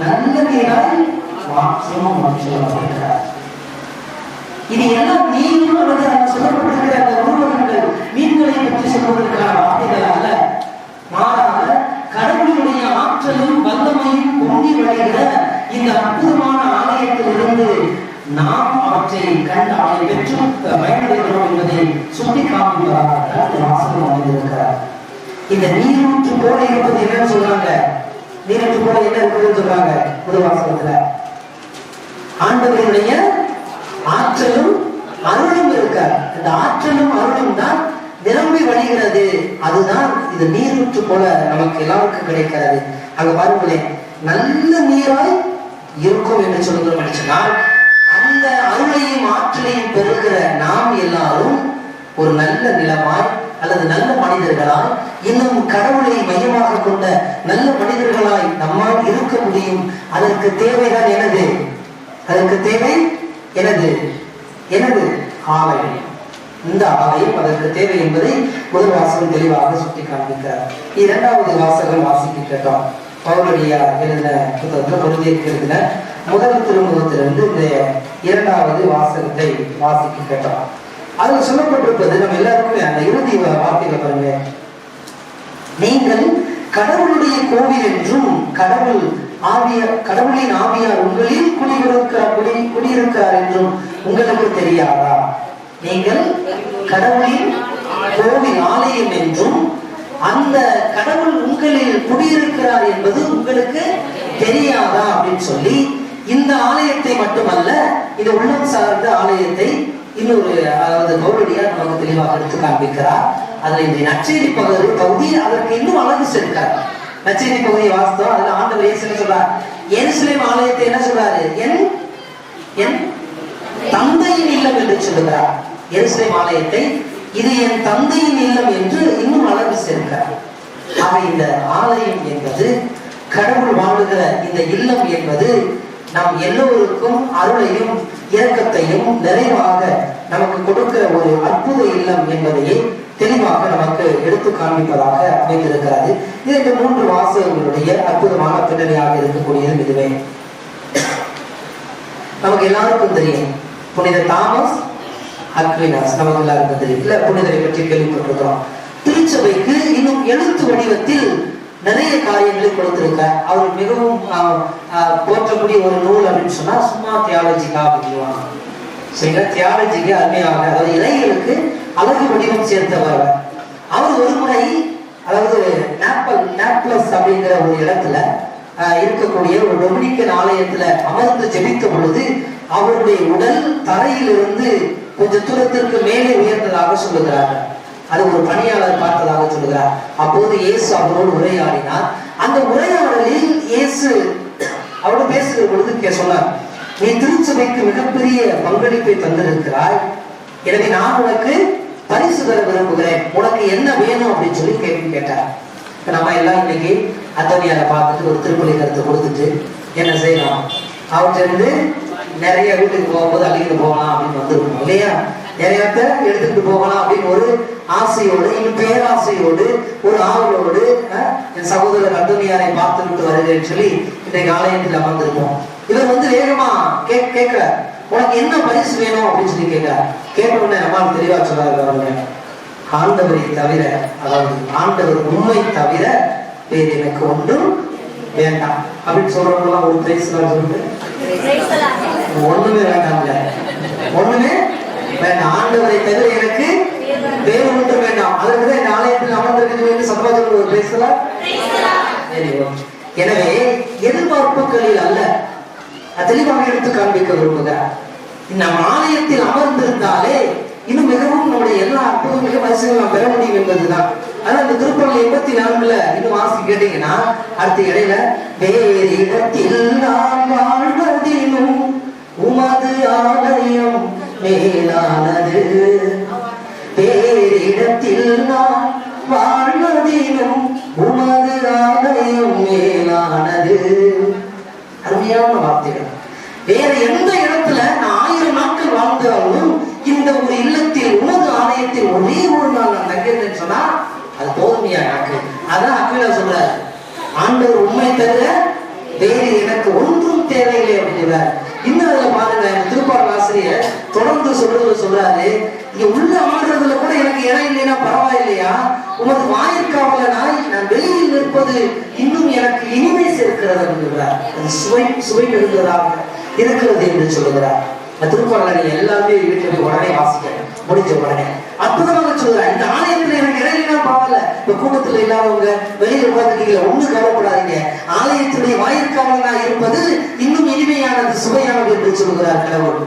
நல்ல நீராய் மாற்றும் அப்படின்னு சொல்லப்பட்டிருக்கிறார். இது எல்லாம் நீங்களும் அல்லது சொல்லப்பட்டிருக்கிற அந்த உருவங்கள் மீன்களை பற்றி சொல்வதற்கான வார்த்தைகள் அல்ல. மாறாக கடவுளுடைய ஆற்றலும் வல்லமையும் பொங்கி வழிகிற இந்த அற்புதமான ஆலயத்திலிருந்து நாம் அவற்றை கண்டு அவனை பெற்று பயன்படுகிறோம் என்பதை சுட்டி காண்பிப்பதாக வாசகம் அமைந்திருக்கிறார். இந்த நீரூற்று போல இருப்பது என்னன்னு சொல்றாங்க? நீரூற்று போல என்ன இருக்குதுன்னு சொல்றாங்க முதல் வாசகத்துல? ஆண்டவருடைய ஆற்றலும் அருளும் இருக்கார். இந்த ஆற்றலும் அருளும் தான் நிரம்பி வழிகிறது. அதுதான் இது நீரூற்று போல நமக்கு எல்லாருக்கும் கிடைக்கிறது. அங்க பாருங்களேன், நல்ல நீராய் இருக்கும் என்று சொல்லுகிறோம் சொன்னால் அந்த அருளையும் ஆற்றலையும் பெறுகிற நாம் எல்லாரும் ஒரு நல்ல நிலமாய் அல்லது நல்ல மனிதர்களாய், இன்னும் கடவுளை மையமாக கொண்ட நல்ல மனிதர்களாய் நம்மால் இருக்க முடியும். அதற்கு தேவைதான் எனது, அதற்கு தேவை எனது ஆலயம். இந்த ஆலயம் அதற்கு தேவை என்பதை முதல் வாசகம் தெளிவாக சுட்டி காண்பிக்கிறார். 2வது வாசகம் வாசிக்க கேட்டோம். பவுலுடைய எழுதின புத்தகத்தில் கொரிந்தியருக்கு எழுதின முதல் திருமுகத்திலிருந்து இந்த 2வது வாசகத்தை வாசிக்க கேட்டோம். அதில் சொல்லப்பட்டிருப்பது நம்ம எல்லாருக்குமே அந்த இறுதி வார்த்தைகளை பாருங்க. நீங்கள் கடவுளுடைய கோவில் என்றும் கடவுளின் ஆவியார் உங்களில் குடியிருக்கிறார் என்றும் உங்களுக்கு தெரியாதா? நீங்கள் கடவுளின் கோவில் ஆலயம் என்றும் அந்த கடவுள் உங்களில் குடியிருக்கிறார் என்பது உங்களுக்கு தெரியாதா அப்படின்னு சொல்லி இந்த ஆலயத்தை மட்டுமல்ல, இந்த உள்ளம் சார்ந்த ஆலயத்தை இன்னொரு, அதாவது கௌரடியார் நமக்கு தெளிவாக எடுத்து காண்பிக்கிறார். அதுல இந்த நற்செய்தி பகுதி அதற்கு இன்னும் அழகு சேர்க்கிறார். நற்செய்தி பகுதியை வாசித்தோம். அதுல ஆண்டவர் இயேசு சொல்றார், எருசலேம் ஆலயத்தை என்ன சொல்றாரு? என் தந்தையின் இல்லம் என்று சொல்லுகிறார். எருசலேம் ஆலயத்தை இது என் தந்தையின் இல்லம் என்று இன்னும் அழகு சேர்க்கிறார். ஆக இந்த ஆலயம் என்பது, கடவுள் வாழுகிற இந்த இல்லம் என்பது நம் எல்லோருக்கும் அருளையும் இரக்கத்தையும் நிறைவாக நமக்கு கொடுக்கிற ஒரு அற்புத இல்லம் என்பதையே தெளிவாக நமக்கு எடுத்து காண்பிப்பதாக அமைந்திருக்கிறது. இது இந்த 3 வாசகங்களுடைய அற்புதமான பின்னணியாக இருக்கக்கூடியது. இதுவே நமக்கு எல்லாருக்கும் தெரியும். புனித தாமஸ் அக்வினாஸ் நமக்கு எல்லாருக்கும் தெரியும் இல்ல? புனிதரை பற்றி கேள்விப்பட்டிருக்கிறோம். திருச்சபைக்கு இன்னும் எழுத்து வடிவத்தில் நிறைய காரியங்களை கொடுத்திருக்கார். அவர் மிகவும் போற்றக்கூடிய ஒரு நூல் அப்படின்னு சொன்னா சும்மா தியாலஜிக்கா அப்படின்வாங்க. சரிங்களா? தியாலஜிக்கு அருமையாக, அதாவது இறைகளுக்கு அழகு வடிவம் சேர்த்தவர். அவர் ஒரு முறை, அதாவது நாப்லஸ் அப்படிங்கிற ஒரு இடத்துல இருக்கக்கூடிய ஒரு டொமினிக்கன் ஆலயத்துல அமர்ந்து ஜெபித்த பொழுது அவருடைய உடல் தரையிலிருந்து கொஞ்சம் தூரத்திற்கு மேலே உயர்ந்ததாக சொல்லுகிறார்கள். அது ஒரு பணியாளர் பார்த்ததாக சொல்லுகிறார். அப்போது இயேசு அவரோடு உரையாடினார். அந்த உரையாடலில் இயேசு அவரோடு பேசுகிற பொழுது சொன்னார், நீ திருச்சபைக்கு மிகப்பெரிய பங்களிப்பை தந்திருக்கிறாய், எனவே நான் உனக்கு பரிசு தர விரும்புகிறேன், உனக்கு என்ன வேணும் அப்படின்னு சொல்லி கேள்வி கேட்டார். நம்ம எல்லாம் இன்னைக்கு அத்தனியாரை பார்த்துட்டு ஒரு திருப்பலி கருத்தை கொடுத்துட்டு என்ன செய்யலாம்? அவற்றிலிருந்து நிறைய வீட்டுக்கு போகும்போது அள்ளிட்டு போகலாம் அப்படின்னு வந்துருக்கோம் இல்லையா? நிறையத்த எடுத்துட்டு போகலாம் அப்படின்னு ஒரு ஆசையோடு, இன்னும் பேராசையோடு, ஒரு ஆவலோடு என் சகோதரர் அந்தோனியாரை பார்த்துட்டு வருகிறேன்னு சொல்லி இன்றைக்கு ஆலயத்தில் அமர்ந்திருப்போம். இவர் வேகமா கேட்க உனக்கு என்ன பரிசு வேணும் அப்படின்னு சொல்லி கேட்ட உடனே நம்மால் தெளிவா சொல்றாரு, ஆண்டவரை தவிர, அதாவது ஆண்டவர் உண்மை தவிர வேறு எனக்கு ஒன்றும் வேண்டாம் அப்படின்னு சொல்றவங்களாம் ஒரு பிரைஸ் சொல்லுங்க. ஒண்ணுமே வேண்டாம்ல, ஒண்ணுமே வேண்டாம். ஆண்டவரை தவிர எனக்கு வேறு ஒன்றும் வேண்டாம். அதற்கு இந்த ஆலயத்தில் அமர்ந்திருக்கிறது சந்தோஷம் ஒரு பிரைஸ். எனவே எதிர்பார்ப்புகளில் அல்ல, தெளிவாக எடுத்து காண்பிக்க விரும்புகிறார். நம் ஆலயத்தில் அமர்ந்திருந்தாலே இன்னும் மிகவும் நம்முடைய எல்லா அற்புதங்களையும் அதிசயங்களும் பெற முடியும் என்பதுதான். ஆனா இந்த திருக்குறள் 84 இன்னும் வாசி கேட்டீங்கன்னா அடுத்த இடையில வேறு இடத்தில் நான் வாழ்வதிலும் உமது ஆலயம் மேலானது, வேறு இடத்தில் நான் வாழ்வதிலும் உமது ஆலயம் மேலானது. அருமையான வார்த்தைகள். வேற எந்த இடத்துல நான் 1000 நாட்கள் வாழ்ந்தாலும் இந்த ஒரு இல்லத்தில் உமது ஆலயத்தில் ஒரே ஒரு நாள் நான் தங்கியிருந்தேன்னு சொன்னா அது போதுமையா எனக்கு. அதான் அக்விலா சொல்றாரு, ஆண்டவர் உண்மை தவிர வேறு எனக்கு ஒன்றும் தேவையில்லை அப்படிங்கிறார். இன்னும் அதுல பாருங்க, திருப்பாடல் ஆசிரியர் தொடர்ந்து சொல்றாரு, இங்க உள்ள அமர்றதுல கூட எனக்கு இடம் இல்லைன்னா பரவாயில்லையா, உமது வாயிற்காவலனாய் நான் வெளியில் நிற்பது இன்னும் எனக்கு இனிமை சேர்க்கிறது அப்படிங்கிறார். அது சுவை பெறுகிறதாக இருக்கிறது என்று சொல்லுகிறார். திருப்பாடலை நீங்க எல்லாருமே வீட்டுல உடனே வாசிக்க முடிஞ்ச உடனே அற்புதமாக சொல்றாரு. இந்த ஆலயத்துல எனக்கு இடையில பரவாயில்ல, இந்த கூட்டத்துல இல்லாதவங்க வெளியில உட்காந்துட்டீங்க, ஒண்ணு கவலைப்படாதீங்க, ஆலயத்துடைய வாயிற்காவலனா இருப்பது இன்னும் இனிமையானது, சுவையானது என்று சொல்லுகிறார் கடவுள்.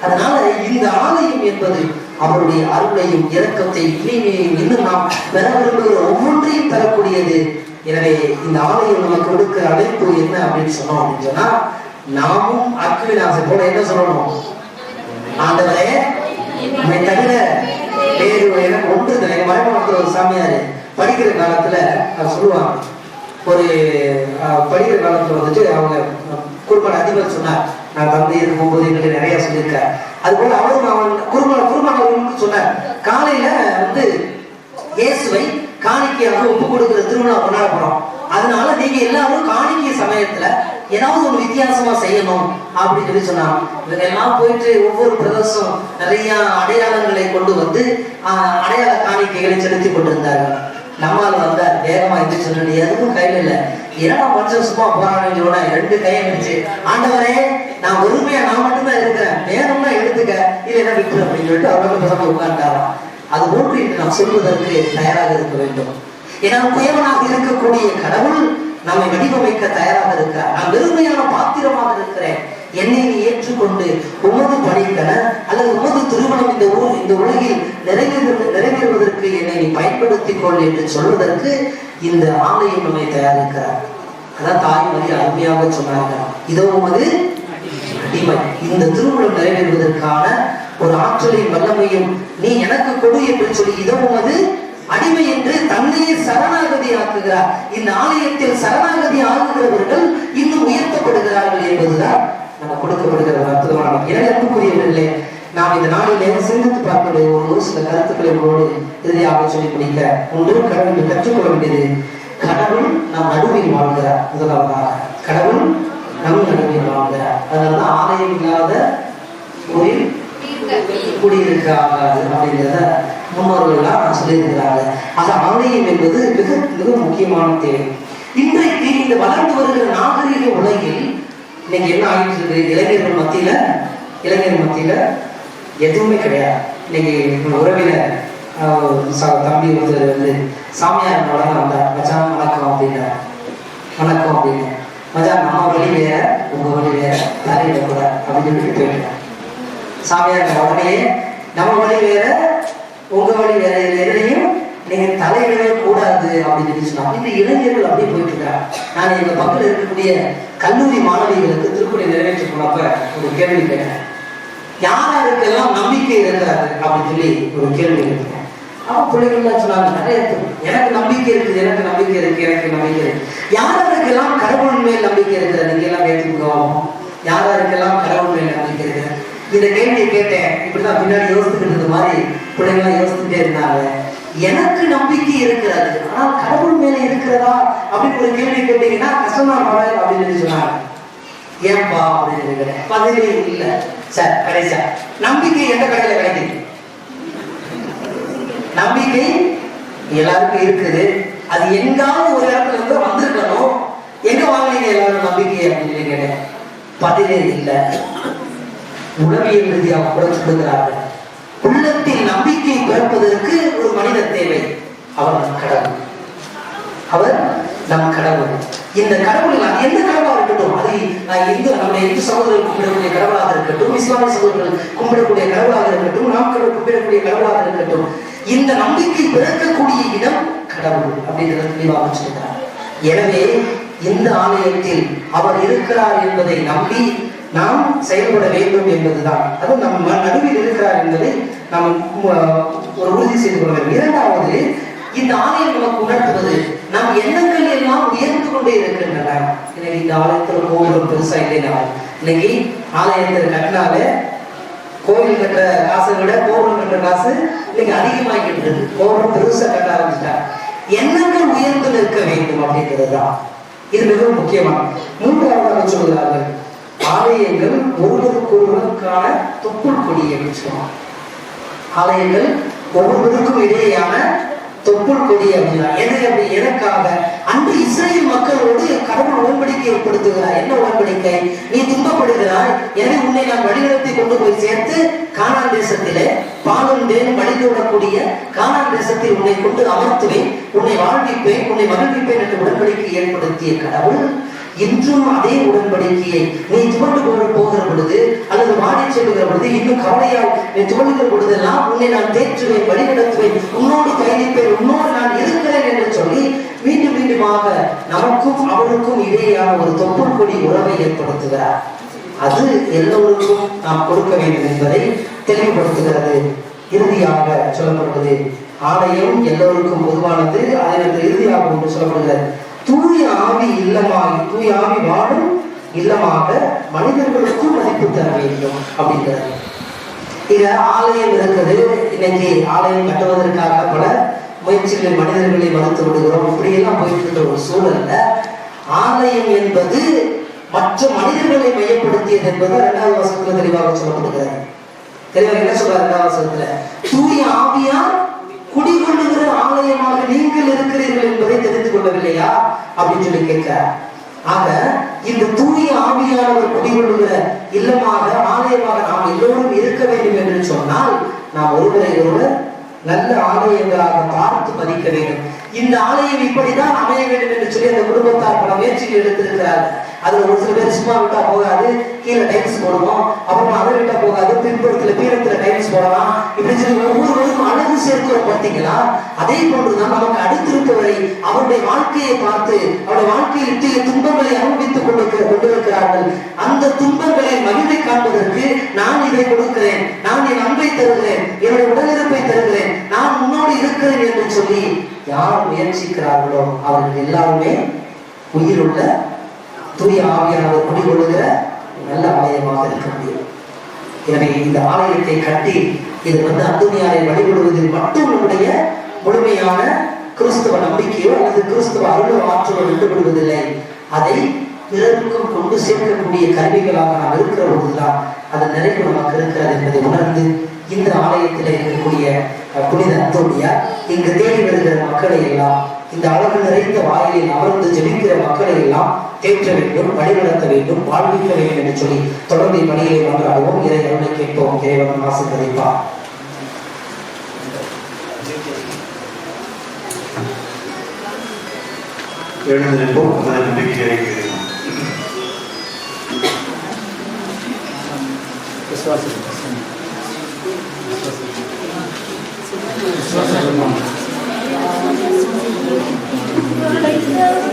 அதனால இந்த ஆலயம் என்பது அவருடைய அருளையும் இரக்கத்தை இனிமையையும் இன்னும் நாம் பெற விரும்புகிற ஒவ்வொன்றையும் தரக்கூடியது. எனவே இந்த ஆலயம் நமக்கு கொடுக்கிற அழைப்பு என்ன அப்படின்னு சொன்னோம் அப்படின்னு சொன்னா, நாமும் அக்விலாசை போல என்ன சொல்லணும், ஆண்டவரே உம்மை தவிர வேறு எனக்கு ஒன்று இல்லை. எங்க மறைமுகத்துல ஒரு சாமியாரு படிக்கிற காலத்துல சொல்லுவாங்க, ஒரு படிக்கிற காலத்துல வந்துட்டு அவங்க குருமன் அதிபர் சொன்னார், நான் தந்தை இருக்கும்போது எங்களுக்கு நிறைய சொல்லியிருக்கார். அது போல அவரும் அவன் குருமன் சொன்னார், காலையில வந்து இயேசுவை காணிக்கையாக ஒப்பு கொடுக்கிற திருவிழா கொண்டாட போறோம், அதனால நீங்க எல்லாரும் காணிக்கை சமயத்துல ஏதாவது ஒரு வித்தியாசமா செய்யணும் அப்படின்னு சொல்லி சொன்னாங்க. இவங்க எல்லாம் போயிட்டு ஒவ்வொரு பிரதேசம் நிறைய அடையாளங்களை கொண்டு வந்து அடையாள காணிக்கைகளை செலுத்தி கொண்டிருந்தார்கள். நம்மால் வந்த வேகமா எந்திரிச்சு சொல்லி எதுவும் கையில இல்லை, ஏன்னா மனுஷன் சும்மா போறான்னு சொன்னா 2 கையை வச்சு, ஆண்டவரே நான் ஒருமையா நான் மட்டும்தான் இருக்கிறேன், வேணும்னா எடுத்துக்க இல்லைன்னா விட்டு அப்படின்னு சொல்லிட்டு அவர்களுக்கு பசங்க உட்கார்ந்தாராம். அது போன்று இன்று நாம் சொல்வதற்கு தயாராக இருக்க வேண்டும். ஏன்னா குயவனாக இருக்கக்கூடிய கடவுள் நம்மை வடிவமைக்க தயாராக இருக்கிறார். நான் வெறுமையான பாத்திரமாக இருக்கிறேன், என்னை நீ ஏற்றுக்கொண்டு உமது பணிக்கன அல்லது உமது திருமணம் இந்த உலகில் நிறைவேறுவதற்கு என்னை நீ பயன்படுத்திக் கொள் என்று சொல்வதற்கு இந்த ஆலயம் நம்மை தயாரிக்கிறார். அதான் தாய்மொழி அருமையாக சொன்னார்கள், இதோ உமது அடிமை. இந்த திருமணம் நிறைவேறுவதற்கான ஒரு ஆற்றலையும் வல்லமையும் நீ எனக்கு கொடு என்று சொல்லி இதோ உமது அடிமை என்று தன்னையே சரணாகதி ஆக்குகிறார். இந்த ஆலயத்தில் சரணாகதி ஆகுகிறவர்கள் இன்னும் உயர்த்தப்படுகிறார்கள் என்பதுதான் நம்ம கொடுக்கப்படுகிற அற்புதமான. எனவே அன்புக்குரியவர்களே, நாம் இந்த நாளிலே சிந்தித்து பார்க்கக்கூடிய ஒரு சில கருத்துக்களோடு இறுதியாக சொல்லி முடிக்க, ஒன்று கடவுள் கற்றுக்கொள்ள வேண்டியது, கடவுள் நம் நடுவில் வாழ்கிறார். முதலாவதாக கடவுள் நம் நடுவில் வாழ்கிறார். அதனால்தான் ஆலயம் இல்லாத ஊரில் குடியிருக்க ஆகாது அப்படிங்கிறத முன்னோர்கள்லாம் சொல்லியிருக்கிறாங்க. அது ஆலயம் என்பது மிக மிக முக்கியமான தேவை. இன்றைக்கு இந்த வளர்ந்து வருகிற நாகரிக உலகில் இன்னைக்கு என்ன ஆகிட்டு இருக்கு, இளைஞர் மத்தியில எதுவுமே கிடையாது. இன்னைக்கு உறவினர் தம்பி ஒருத்தர் வந்து சாமியார் வளர்ந்து வந்தார், மச்சான் வணக்கம் அப்படின்னார். வணக்கம் அப்படின்னு, மச்சான் நம்ம வழி வேற உங்க வழி வேற, தலையில கூட அப்படின்னு சொல்லிட்டு போயிட்டார். சாமியார் உடனே நம்ம வழி வேற உங்க வழி வேற, எதிரையும் நீங்க தலையிடவே கூடாது அப்படின்னு சொல்லி சொன்னாங்க. இந்த இளைஞர்கள் அப்படியே போயிட்டு இருக்காங்க. நான் எங்க பக்கத்தில் இருக்கக்கூடிய கல்லூரி மாணவிகளுக்கு திருப்பதி நிறைவேற்ற போனப்ப ஒரு கேள்வி கேட்டேன், யாருக்கெல்லாம் நம்பிக்கை இருக்கிறாரு அப்படின்னு சொல்லி ஒரு கேள்வி கேட்டேன். அவன் பிள்ளைகள்லாம் சொன்னாங்க, நிறைய எனக்கு நம்பிக்கை இருக்குது, எனக்கு நம்பிக்கை இருக்கு. யாருக்கெல்லாம் கடவுள் மேல் நம்பிக்கை இருக்கிறது, நீங்க எல்லாம் ஏற்றுக்கோம், யாருக்கெல்லாம் கடவுள் மேல் நம்பிக்கை இருக்கிறது. இந்த கேள்வியை கேட்டேன், இப்படிதான் பின்னாடி யோசிச்சுட்டு இருந்த மாதிரி பிள்ளைங்களாம் யோசிச்சுட்டே இருந்தாங்க. எனக்கு நம்பிக்கை இருக்கிறது, ஆனால் கடவுள் மேல இருக்கிறதா அப்படின்னு ஒரு கேள்வி கேட்டீங்கன்னா கஷ்டமா அப்படின்னு சொன்னாங்க. ஏன்பா அப்படின்னு பதிலே இல்லை. சார் கடைசியா நம்பிக்கை எந்த கடையில கிடைக்குது? நம்பிக்கை எல்லாருக்கும் இருக்குது, அது எங்காவது ஒரு இடத்துல இருந்து வந்திருக்கணும். எங்க வாங்கினீங்க எல்லாரும் நம்பிக்கை அப்படின்னு கேட்டேன். பதிலே இல்லை. உளவியல் ரீதியாக கூட சொல்லுகிறார்கள், உள்ளத்தில் நம்பிக்கை பிறப்பதற்கு ஒரு மனிதர் தேவை. அவர் நம் கடவுள். அவர் நம் கடவுள். இந்த கடவுள் எந்த கடவுளாக இருக்கட்டும், அது நம்முடைய இந்து சகோதரர்கள் கும்பிடக்கூடிய கடவுளாக இருக்கட்டும், இஸ்லாமிய சகோதரர்கள் கும்பிடக்கூடிய கடவுளாக இருக்கட்டும், நாம் கும்பிடக்கூடிய கடவுளாக இருக்கட்டும், இந்த நம்பிக்கை பிறக்கக்கூடிய இடம் கடவுள் அப்படிங்கிறது தெளிவாக சொல்கிறார். எனவே இந்த ஆலயத்தில் அவர் இருக்கிறார் என்பதை நம்பி நாம் செயல்பட வேண்டும் என்பதுதான். அது நம் நடுவில் இருக்கிறார் என்பதை நாம் ஒரு உறுதி செய்து கொள்ள வேண்டும். இரண்டாவது, இந்த ஆலயம் நமக்கு உணர்த்துவது நம் எண்ணங்கள் எல்லாம் உயர்ந்து கொண்டே இருக்கின்றன. இன்னைக்கு இந்த ஆலயத்தில் கோவில் பெருசா இல்லைன்னா, இன்னைக்கு ஆலயத்தில் கட்டினால கோவில் கட்டுற காசை விட கோவில் கட்டுற காசு இன்னைக்கு அதிகமாகிட்டு இருக்கு. கோவில் பெருசா கட்ட ஆரம்பிச்சிட்டாங்க. எண்ணங்கள் உயர்ந்து நிற்க வேண்டும் அப்படிங்கிறது தான் இது மிகவும் முக்கியமான. மூன்றாவதாக சொல்கிறார்கள், ஆலயங்கள் ஒருவருக்கொருவருக்கான தொப்புள் கொடி என்று சொல்லுவாங்க. ஆலயங்கள் ஒவ்வொருவருக்கும் இடையேயான தொப்புள் கொடி அப்படின்னா எனக்காக அன்று இஸ்ரேல் மக்களோடு கடவுள் உடன்படிக்கை ஏற்படுத்துகிறார். என்ன உடன்படிக்கை? நீ துன்பப்படுகிறாய், எனவே உன்னை நான் வழிநடத்தி கொண்டு போய் சேர்த்து கானான் தேசத்திலே பாலும் தேன் வழிநோடக்கூடிய கானான் தேசத்தில் உன்னை கொண்டு அமர்த்துவேன், உன்னை வாழ்விப்பேன், உன்னை மகிழ்விப்பேன் என்று உடன்படிக்கை ஏற்படுத்திய கடவுள் இன்றும் அதே உடன்படிக்கையை நீ துவண்டு போகிற பொழுது அல்லது மாடி செல்லுகிற பொழுது, இன்னும் கவலையால் நீ துவண்டுகிற பொழுதெல்லாம் உன்னை நான் தேற்றுவேன், வழிநடத்துவேன், உன்னோடு பயணிப்பேன், உன்னோடு நான் இருக்கிறேன் என்று சொல்லி மீண்டும் மீண்டுமாக நமக்கும் அவருக்கும் இடையேயான ஒரு தொப்புள் கொடி உறவை ஏற்படுத்துகிறார். அது எல்லோருக்கும் நாம் கொடுக்க வேண்டும் என்பதை தெளிவுபடுத்துகிறது. இறுதியாக சொல்லப்படுவது, ஆலயம் எல்லோருக்கும் பொதுவானது. அதற்கு இறுதியாக ஒன்று சொல்லப்படுகிறது, தூய ஆவி இல்லமாகி தூய ஆவி வாழும் இல்லமாக மனிதர்களுக்கும் மதிப்பு தர வேண்டும் அப்படிங்கிறது. இங்க ஆலயம் இருக்குது. இன்னைக்கு ஆலயம் கட்டுவதற்காக பல முயற்சிகளில் மனிதர்களை மறுத்து விடுகிறோம். இப்படியெல்லாம் போயிட்டு இருக்கிற ஒரு சூழல்ல ஆலயம் என்பது மற்ற மனிதர்களை மையப்படுத்தியது என்பது 2வது வசனத்துல தெளிவாக சொல்லப்படுகிறது. தெளிவாக என்ன சொல்றாரு 2வது வசனத்துல? தூய ஆவியார் குடிகொள்ளுகிற ஆலயமாக நீங்கள் இருக்கிறீர்கள் என்பதை தெரிந்து கொள்ளவில்லையா அப்படின்னு சொல்லி கேட்கிறார். ஆக இந்த தூய ஆவியானவர் குடிகொள்ளுகிற இல்லமாக ஆலயமாக நாம் எல்லோரும் இருக்க வேண்டும் என்று சொன்னால் நாம் ஒருவரை ஒருவர் நல்ல ஆலயங்களாக பார்த்து மதிக்க வேண்டும். இந்த ஆலயம் இப்படிதான் அமைய வேண்டும் என்று சொல்லி அந்த குடும்பத்தார் பல முயற்சிகள் எடுத்திருக்கிறார்கள். அதுல ஒரு சில பேர் சும்மா விட்டா போகாது, கீழே டைல்ஸ் போடுவோம், அப்புறமா அதை விட்டா போகாது, பின்புறத்துல பீடத்துல டைல்ஸ் போடலாம், இப்படி சொல்லி ஒவ்வொருவரும் அழகு சேர்க்கிறோம். பார்த்தீங்களா? அதே போன்றுதான் நமக்கு அடுத்திருப்பவரை அவருடைய வாழ்க்கையை பார்த்து அவருடைய வாழ்க்கையில் இத்தகைய துன்பங்களை அனுபவித்துக் கொண்டிருக்கிறார்கள். அந்த துன்பங்களை மகிழ்வை காண்பதற்கு நான் இதை கொடுக்கிறேன், நான் என் அன்பை தருகிறேன், என்னுடைய உடலிருப்பை தருகிறேன், நான் முன்னோடு இருக்கிறேன் என்று சொல்லி யார் முயற்சிக்கிறார்களோ அவர்கள் எல்லாருமே உயிருள்ள தூய ஆவியானவர் குடிகொள்ளுகிற நல்ல ஆலயமாக இருக்க முடியும். எனவே இந்த ஆலயத்தை கட்டி இது அந்தோனியாரை வழிபடுவதில் மட்டும் நம்முடைய முழுமையான கிறிஸ்துவ நம்பிக்கையோ அல்லது கிறிஸ்துவ அருளோ ஆற்றலோ விட்டுவிடுவதில்லை. அதை பிறருக்கும் கொண்டு சேர்க்கக்கூடிய கருவிகளாக நாம் இருக்கிற பொழுதுதான் அது நிறைவு நமக்கு இருக்கிறது என்பதை உணர்ந்து இந்த ஆலயத்தில் இருக்கக்கூடிய புனித அந்தோனியார் இங்கு தேடி வருகிற மக்களை எல்லாம், இந்த அழகு நிறைந்த வாயிலில் அமர்ந்து ஜெபிக்கிற மக்களை எல்லாம் தேற்ற வேண்டும், வழிநடத்த வேண்டும், வாழ்விக்க வேண்டும் என்று சொல்லி தொடர்ந்து பணியை கொண்டாடுவோம். இறை அருளை கேட்போம். இறைவன் ஆசீர்வதிப்பார். எழுந்திருப்போம். நம்பிக்கை Yeah.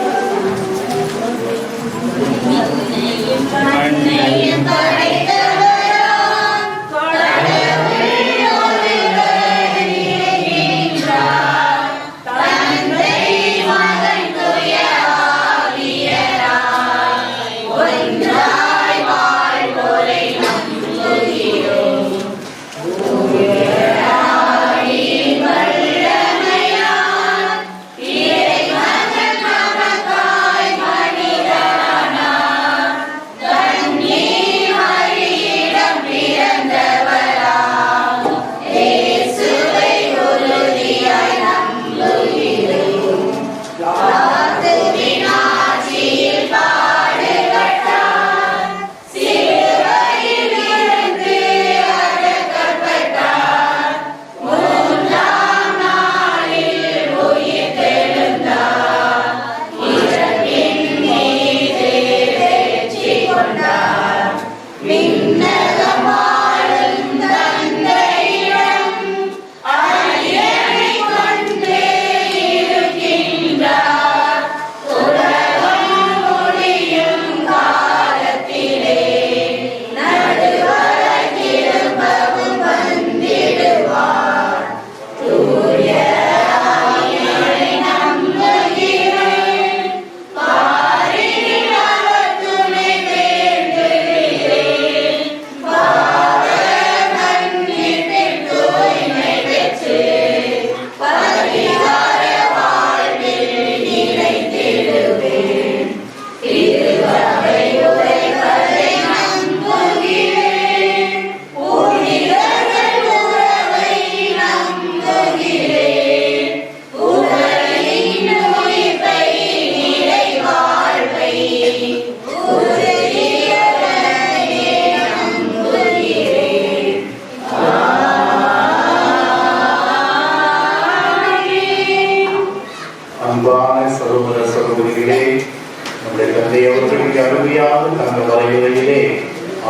எனவே அவர்களுக்கு அருமையாக தங்கள் வரைமுறையிலே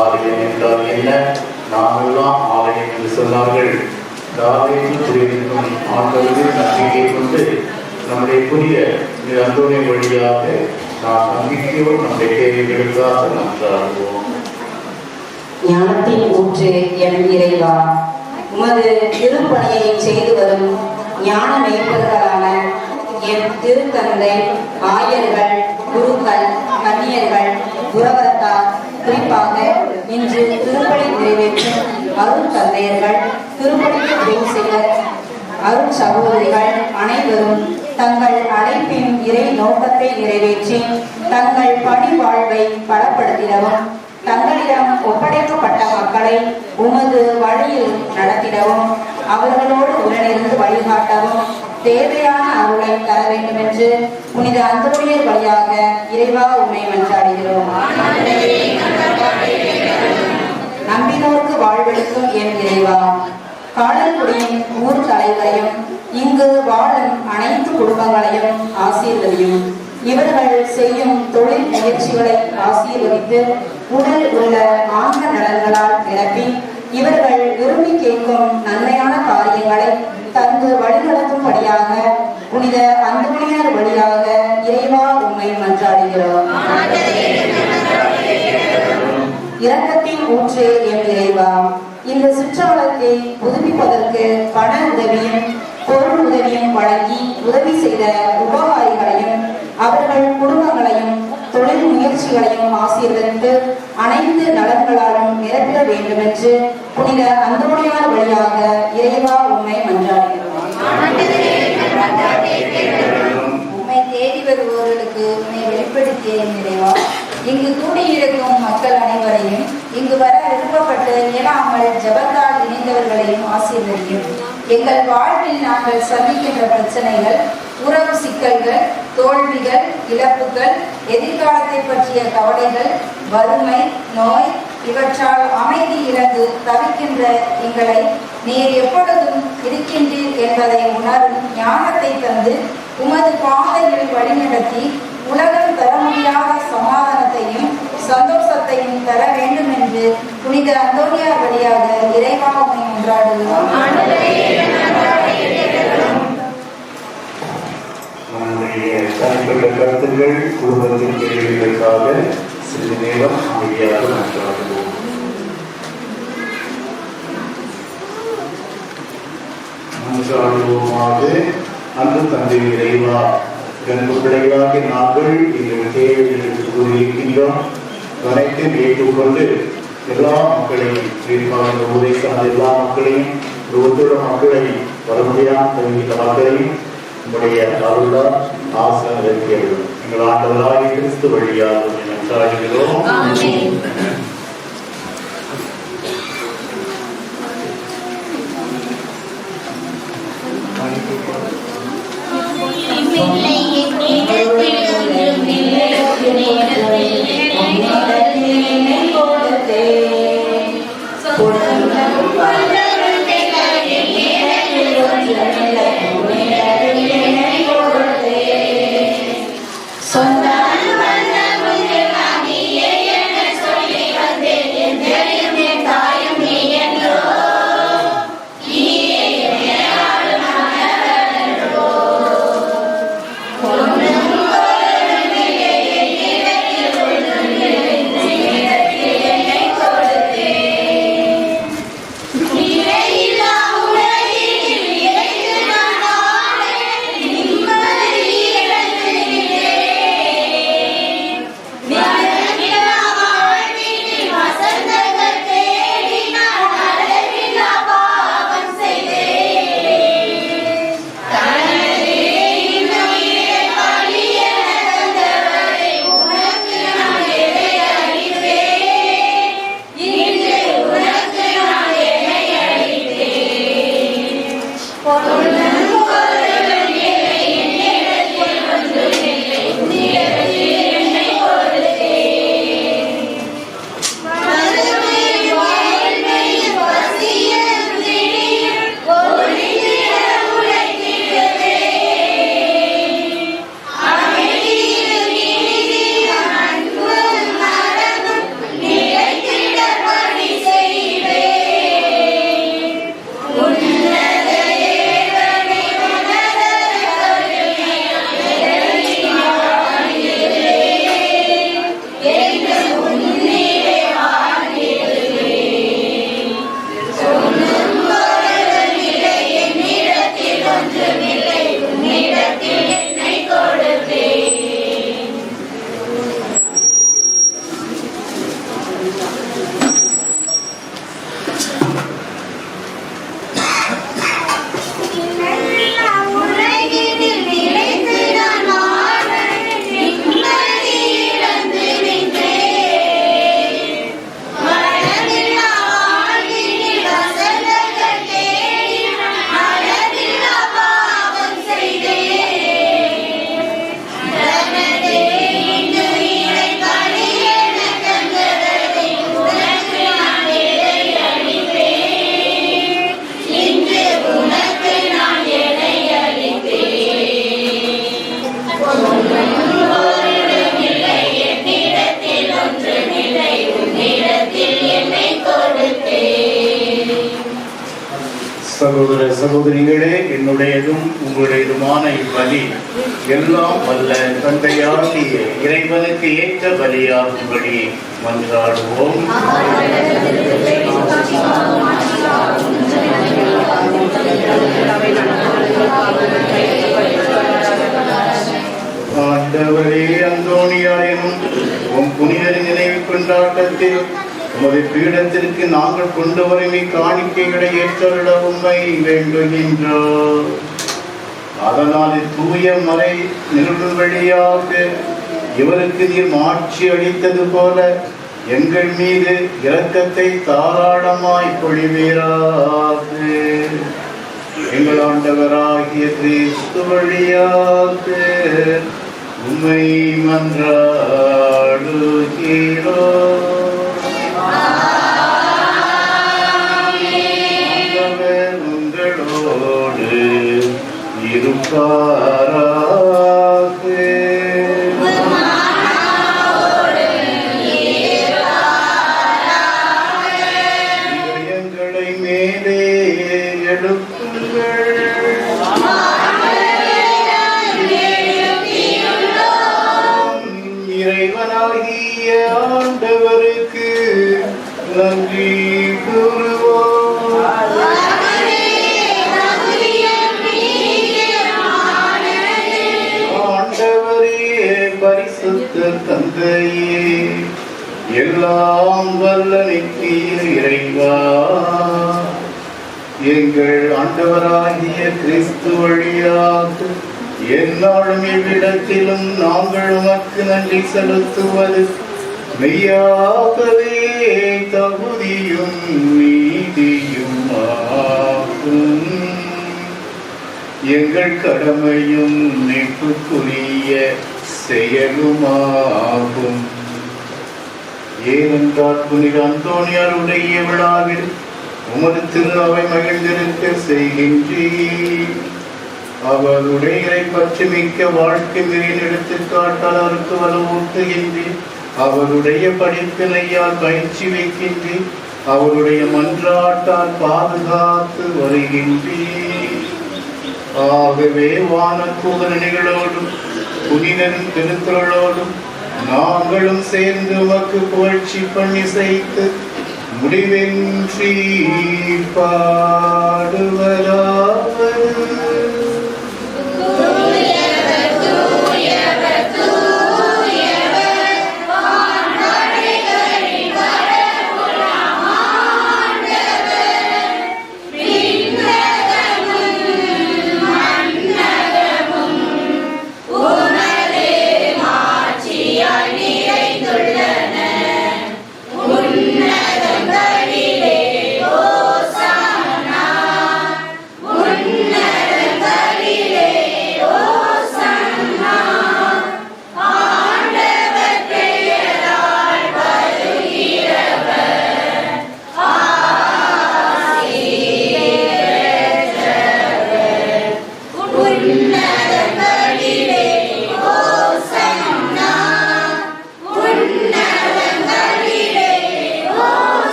ஆலயம் என்றால் என்ன, நாமெல்லாம் ஆலயம் என்று சொன்னார்கள். ஆண்டவரின் நம்பிக்கை கொண்டு நம்முடைய புதிய அந்தோணி வழியாக நாம் நம்பிக்கையோடு நம்முடைய தேவைகளுக்காக நன்றாடுவோம். ஞானத்தின் ஊற்று என் இறைவா, உமது திருப்பணியை செய்து வரும் ஞான மேற்பர்களான என் திருத்தந்தை, ஆயர்கள், குருக்கள், கன்னியர்கள், துறவர்த்தார், குறிப்பாக இன்று திருப்பணி நிறைவேற்றும் அருள் தந்தையர்கள், திருப்பணிக்கு உதவி செய்த அருள் சகோதரிகள் அனைவரும் தங்கள் அழைப்பின் இறை நோக்கத்தை நிறைவேற்றி தங்கள் பணி வாழ்வை பலப்படுத்திடவும், தங்களிடம் ஒப்படைக்கப்பட்ட மக்களை உமது வழியில் நடத்திடவும், அவர்களோடு உடனிருந்து வழிகாட்டவும் தேவையான அருளை தர வேண்டும் என்று புனித அந்தோனியர் வழியாக இறைவா உம்மை மன்றாடுகிறோம். நம்பினோருக்கு வாழ்வளிக்கும் என் இறைவா, காலக்குடியின் ஊர் தலைவரையும் இங்கு வாழும் அனைத்து குடும்பங்களையும் ஆசீர்வதியும். இவர்கள் செய்யும் தொழில் முயற்சிகளை ஆசீர்வதித்து உடல் உள்ள ஆன்ம நலன்களால் நிரப்பி இவர்கள் விரும்பி கேட்கும் நன்மையான காரியங்களை தந்து வழிநடத்தும்படியாக புனித அந்தோனியார் வழியாக இறைவா உம்மை மன்றாடுகிறோம். இரக்கத்தின் ஊற்றே என் இறைவா, இந்த சிற்றவலத்தை புதுப்பிப்பதற்கு பண உதவியும் பொருள் உதவியும் வழங்கி உதவி செய்த உபகாரிகளையும் அவர்கள் குடும்பங்களையும் தொழில் முயற்சிகளையும் ஆசீர்வதித்து அனைத்து நலன்களாலும் நிரப்பிட வேண்டும் என்று புனித அந்தோனியார் வழியாக இறைவா உம்மை மன்றாடுகிறோம். உம்மை தேடி வருபவர்களுக்கு உம்மை வெளிப்படுத்திய இறைவா, இங்கு கூடியிருக்கும் மக்கள் அனைவரையும், இங்கு வர விருப்பப்பட்டு இயலாமல் ஜபத்தால் இணைந்தவர்களையும் ஆசீர்வதியும். எங்கள் வாழ்வில் நாங்கள் சந்திக்கின்ற பிரச்சனைகள், உறவு சிக்கல்கள், தோல்விகள், இழப்புகள், எதிர்காலத்தை பற்றிய கவலைகள், வறுமை, நோய் இவற்றால் அமைதி இழந்து தவிக்கின்ற எங்களை நீர் எப்பொழுதும் இருக்கின்றீர் என்பதை உணரும் ஞானத்தை தந்து உமது பாதையில் வழிநடத்தி உலகம் தர முடியாத சமாதானத்தையும் சந்தோஷத்தையும் தர வேண்டும் என்று புனித அந்தோனியார் வழியாக இறைவா உம்மை மன்றாடுகிறோம். தனிப்பட்ட கருத்துக்கள், குடும்பத்தின் கேள்விகளுக்காக சிறிது நேரம் அமைதியாக மன்றாடுவோம். மன்றாடுவோமாக. அன்பு தந்தை இறைவா, அன்பு பிள்ளைகளாகி நாங்கள் எங்கள் தேவைகளுக்கு கூறியிருக்கின்றோம். அனைத்தையும் ஏற்றுக்கொண்டு எல்லா மக்களையும், குறிப்பாக உதவிக்கான எல்லா மக்களையும், ஒத்துள்ள மக்களை, வறுமையான தகுந்த மக்களையும் உங்களுடைய அருளால் ஆசீர்வதிக்கிறது. எங்கள் ஆண்டவராகிய கிறிஸ்து வழியாக மன்றாடுகிறோம். சொந்த சகோதர சகோதரிகளே, என்னுடையதும் உங்களுடையதுமான இப்பலி எல்லாம் வல்ல தந்தையாகிய இறைவனுக்கு ஏற்ற பலியாகும்படி மன்றாடுவோம். ஆண்டவரே, அந்தோணியாரினும் உம் புனிதரின் நினைவு கொண்டாட்டத்தில் உமது பீடத்திற்கு நாங்கள் கொண்டு வரும் காணிக்கைகளை ஏற்றருள உம்மை வேண்டுகின்றோம். அதனால் தூய மறை நிகழ்வு வழியாக இவருக்கு நீர் மாட்சி அளித்தது போல எங்கள் மீது இரக்கத்தை தாராளமாய் பொழிவீராக. எங்கள் ஆண்டவராகிய கிறிஸ்து வழியாக உம்மை மன்றாடுகிறோம். உங்களோடு இருப்பாராக. இதயங்களை மேலே எடுக்குங்கள். இறைவனாகிய ஆண்டவருக்கு நன்றி கூறுவோம். ஆண்டவரே, பரிசுத்த தந்தையே, எல்லாம் வல்ல நித்திய இறைவா, எங்கள் ஆண்டவராகிய கிறிஸ்து வழியாக எந்நாளும் எவ்விடத்திலும் நாங்கள் உமக்கு நன்றி செலுத்துவது மெய்யாகவே தகுதியும் நீதியும் ஆகும். எங்கள் கடமையும் மீட்புக்குரிய செயலுமாகும். ஏனென்றால் புனித அந்தோணியாருடைய விழாவில் உமது திரு அவை மகிழ்ந்திருக்க செய்கின்றீர். அவருடைய இறை பற்றி மிக்க வாழ்க்கை மீறின் எடுத்துக்காட்டால் அவருக்கு வலுவூட்டுகின்றீர். அவருடைய படிப்பினையால் பயிற்சி வைக்கின்றீர். அவருடைய மன்றாட்டால் பாதுகாத்து வருகின்றீர். ஆகவே வானக்கூதரணிகளோடும் புனிதரின் திருக்குறளோடும் நாங்களும் சேர்ந்து உமக்கு புகழ்ச்சி பண்ணி செய்து முடிவின்றி பாடுவதாவது.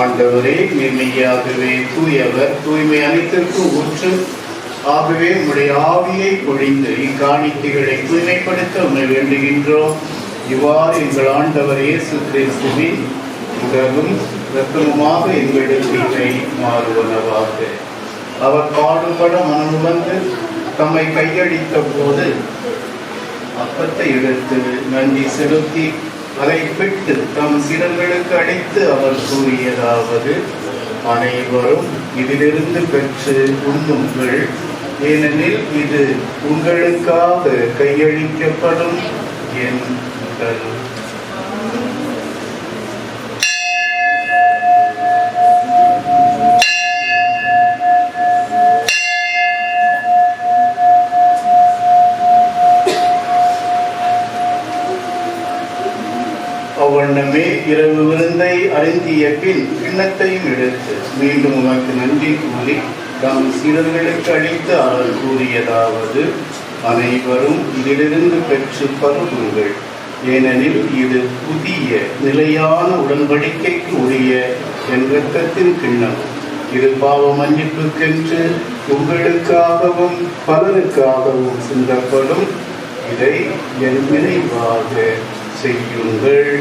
ஆண்டவரே, மெய்யாகவே தூயவர், தூய்மை அனைத்திற்கு ஊற்று. ஆகவே உம்முடைய ஆவியை பொழிந்து இக்காணிக்கைகளை தூய்மைப்படுத்த உம்மை வேண்டுகின்றோம். இவ்வாறு எங்கள் ஆண்டவர் இயேசு கிறிஸ்துவின் உடலும் இரத்தமுமாக எங்களுக்கு இவை மாறுவனவாக. அவர் பாடுபட மனமுவந்து தம்மை கையளித்த போது அப்பத்தை எடுத்து நன்றி செலுத்தி அதை பெற்று தம் சீடர்களுக்கு அளித்து அவர் கூறியதாவது: அனைவரும் இதிலிருந்து பெற்று உண்ணுங்கள், ஏனெனில் இது உங்களுக்காக கையளிக்கப்படும் என் உடல். அவ்வண்ணமே இரவு விருந்தை அருந்திய பின் கிண்ணத்தையும் எடுத்து மீண்டும் உமக்கு நன்றி கூறி தம் சீடர்களுக்கு அளித்து அவர் கூறியதாவது: அனைவரும் இதிலிருந்து பெற்று பருகுங்கள், ஏனெனில் இது புதிய நிலையான உடன்படிக்கைக்கு உரிய என் இரத்தத்தின் கிண்ணம். இது பாவ மன்னிப்புக்கென்று உங்களுக்காகவும் பலருக்காகவும் சிந்தப்படும். இதை என் நினைவாக செய்யுங்கள்.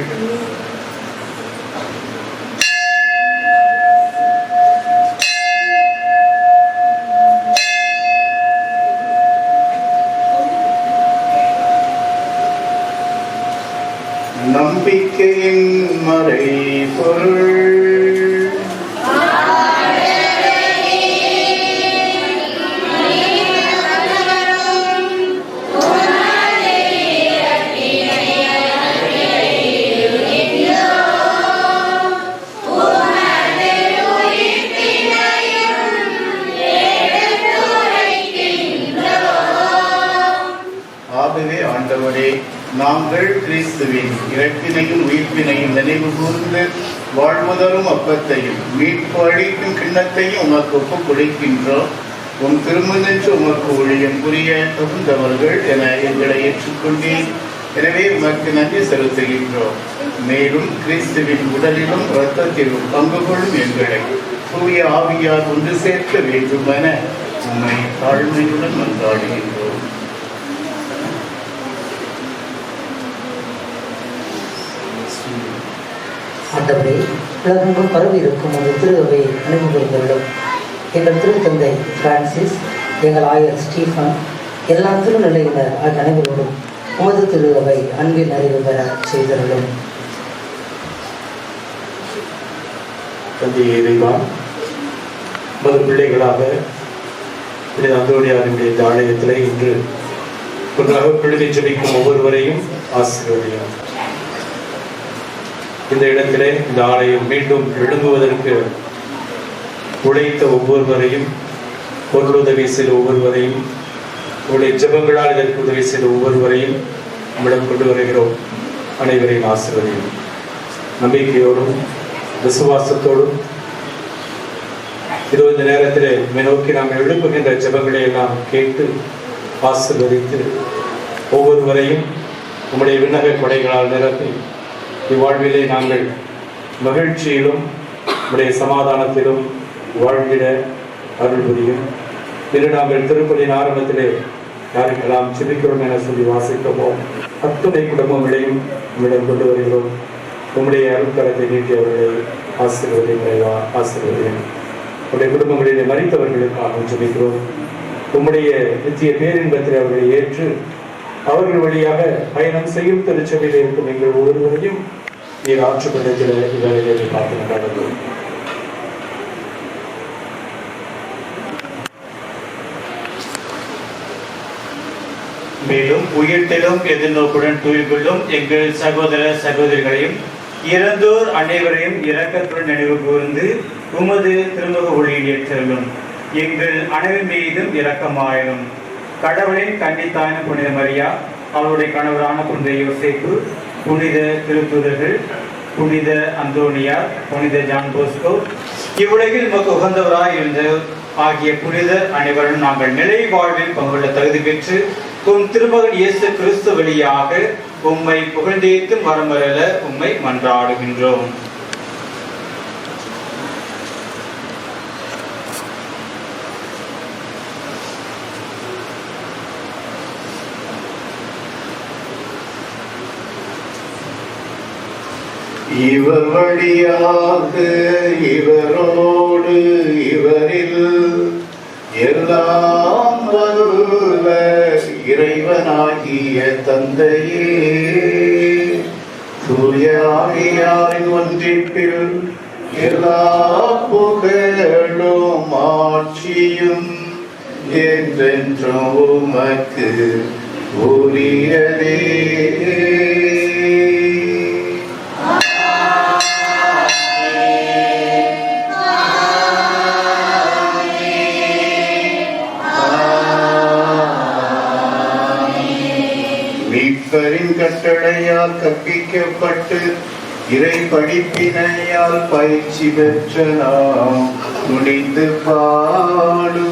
நம்பிக்கையின் மறைபொருள். ஆகவே ஆண்டவரே, நாங்கள் கிறிஸ்துவின் இறப்பினையும் உயிர்ப்பினையும் நினைவு கூர்ந்து வாழ்முதலும் அப்பத்தையும் மீட்பு அளிக்கும் கிண்ணத்தையும் உமக்கு ஒப்புக் கொடுக்கின்றோம். உன் திருமணன்று உமக்கு ஊழியம் புரிய தகுந்தவர்கள் என எங்களை ஏற்றுக்கொண்டேன். எனவே உமக்கு நன்றி செலுத்துகின்றோம். மேலும் கிறிஸ்துவின் உடலிலும் இரத்தத்திலும் பங்கு கொள்ளும் எங்களை தூய ஆவியார் ஒன்று சேர்க்க வேண்டுமென உம்மை தாழ்மையுடன் மன்றாடுகின்றோம். ஆண்டவரே, உலகெங்கும் பரவி இருக்கும் ஒரு திருவை அனுபவங்களும் எங்கள் திருத்தந்தை பிரான்சிஸ், எங்கள் ஆயர் ஸ்டீஃபன், எல்லா திருநிலையினர் ஆகிய அனைவரோடும் உமது திருவை அன்பில் அறிவு பெற செய்தருளும். தந்தையே இறைவா, மது பிள்ளைகளாக அந்தோணியாருடைய இந்த ஆலயத்தில் இன்று ஒன்றாக பிள்ளைகளை ஜெபிக்கும் ஒவ்வொருவரையும் ஆசீர்வதியும். இந்த இடத்திலே இந்த ஆலயம் மீண்டும் எழும்புவதற்கு உழைத்த ஒவ்வொருவரையும், பொருளுதவி செய்த ஒவ்வொருவரையும், உங்களுடைய ஜெபங்களால் இதற்கு உதவி செய்த ஒவ்வொருவரையும் நம்மிடம் கொண்டு வருகிறோம். அனைவரையும் ஆசீர்வதியும். நம்பிக்கையோடும் விசுவாசத்தோடும் இந்த நேரத்தில் நோக்கி நாம் எழுப்புகின்ற ஜெபங்களை எல்லாம் கேட்டு ஆசீர்வதித்து ஒவ்வொருவரையும் நம்முடைய விண்ணக கொடைகளால் நிரப்பி இவ்வாழ்விலே நாங்கள் மகிழ்ச்சியிலும் நம்முடைய சமாதானத்திலும் வாழ்ந்திட அருள் புரியும். இன்று நாங்கள் திருப்பலியின் ஆரம்பத்திலே யாருக்கெல்லாம் ஜெபிக்கிறோம் என சொல்லி வாசிக்கிறோம். அத்துணை குடும்பங்களையும் நம்மிடம் கொண்டு வருகிறோம். உம்முடைய அருட்கரத்தை நீட்டி அவர்களை ஆசீர்வதிக்கிறா, ஆசீர்வதியும். உடைய குடும்பங்களிலே மரித்தவர்களுக்காக ஜெபிக்கிறோம். உம்முடைய நித்திய பேரின்பத்தில் அவர்களை ஏற்று அவர்கள் வழியாக பயணம் செய்யும் திருச்சபையில் இருக்கும் எங்கள் ஒவ்வொருவரையும் நீர் ஆற்றுப்படத்தில் இவர்களை பார்த்து நடந்தோம். மேலும் உயிர்த்தெழும் எதிர்நோக்குடன் தூய்கொள்ளும் எங்கள் சகோதர சகோதரிகளையும் இறந்தோர் அனைவரையும் இரக்கத்துடன் நினைவு கூர்ந்து உமது திருமுக ஒளியில் ஏற்றலும். எங்கள் அனைவர் மீதும் இரக்கமாயிரும். கடவுளின் கன்னித்தாயான புனித மரியா, அவருடைய கணவரான புனித யோசேப்பு, புனித திருத்தூதர்கள், புனித அந்தோனியார், புனித ஜான் போஸ்கோ, இவ்வுலகில் நமக்கு உகந்தவராய் இருந்த ஆகிய புனிதர் அனைவரும் நாங்கள் நிலை வாழ்வில் பங்குள்ள தகுதி பெற்று உம் திருமகன் இயேசு கிறிஸ்து வழியாக உம்மை புகழ்ந்தேத்தும் வரமரல உம்மை மன்றாடுகின்றோம். இவர் வழியாக இவரோடு இவரில் எல்லாம் வல்ல இறைவனாகிய தந்தையே, தூய ஆவியாரின் ஒன்றிப்பில் எல்லா புகழும் ஆட்சியும் என்றென்றும் உமக்கு உரியதே. கட்டளையால் கற்பிக்கப்பட்டு இறை படிப்பினையால் பயிற்சி பெற்ற நாம் துணிந்து பாடுவோம்.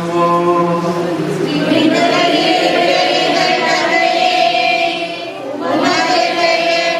உமது பெயர்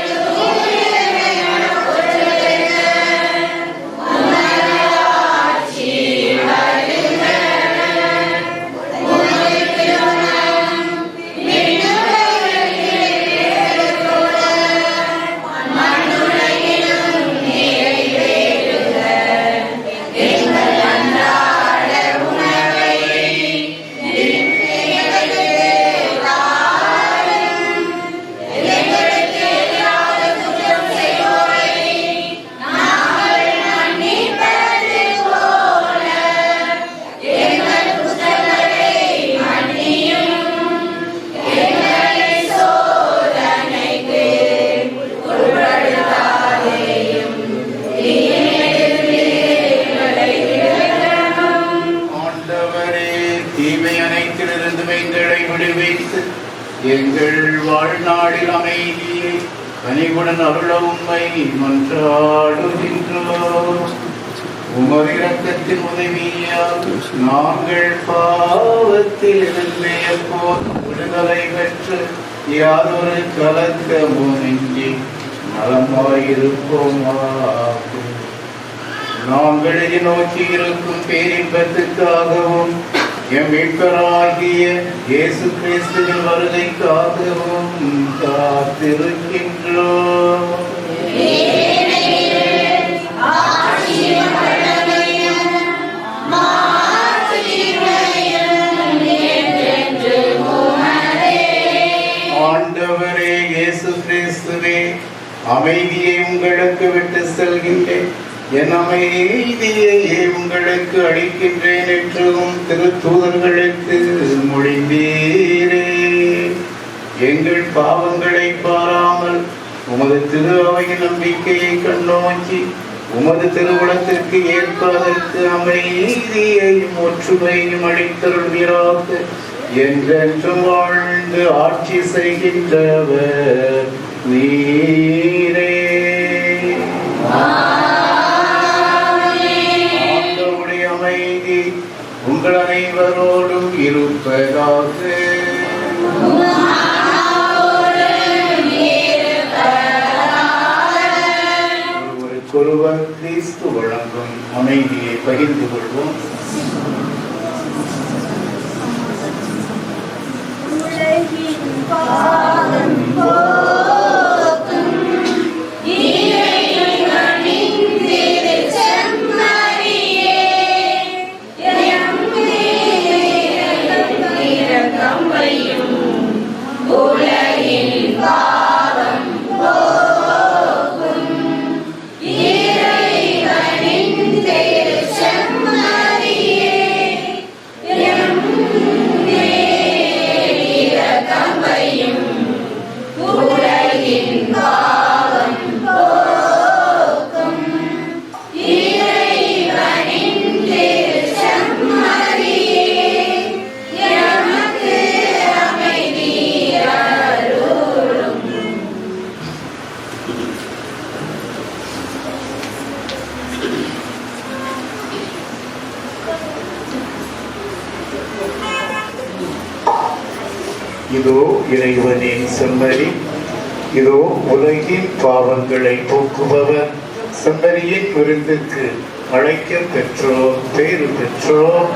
எங்கள் வாழ்நாளில் அமைதியை கனிவுடன் அருள உம்மை மன்றாடுகின்றோம். உமது இரக்கத்தின் உதவியால் நாங்கள் பாவத்தில் இருந்து எப்போது விடுதலை பெற்று யாதொரு கலக்கமுமின்றி நலமாயிருப்போமாக. நாங்கள் நோக்கி இருக்கும் பேரின்பத்துக்காகவும் எம் மீட்பராகிய இயேசு கிறிஸ்துவின் வருகைக்காகவும் காத்திருக்கின்றோம். ஆண்டவரே இயேசு கிறிஸ்துவே, அமைதியை உங்களுக்கு விட்டு செல்கின்றேன், என் அமைதியையே உங்களுக்கு அளிக்கின்றேன் என்றும் திருத்தூதர்களுக்கு மொழிந்தீரே. எங்கள் பாவங்களை பாராமல் உமது திரு அவையின் நம்பிக்கையை கண்ணோக்கி உமது திருவுளத்திற்கு ஏற்பதற்கு அமைதியையும் ஒற்றுமையும் அளித்தருள்வீராக. என்றென்றும் வாழ்ந்து ஆட்சி செய்கின்றவர் நீரே. ஆண்டவருடைய அமைதி உங்கள் அனைவரோடும் இருப்பதாக. ஒருவர் கிறிஸ்து வழங்கும் அமைதியை பகிர்ந்து கொள்வோம். இதோ இறைவனின் செம்மறி, இதோ உலகின் பாவங்களை போக்குபவர். செம்மறியின் விருந்துக்கு அழைக்க பெற்றோர் பேறு பெற்றோர்.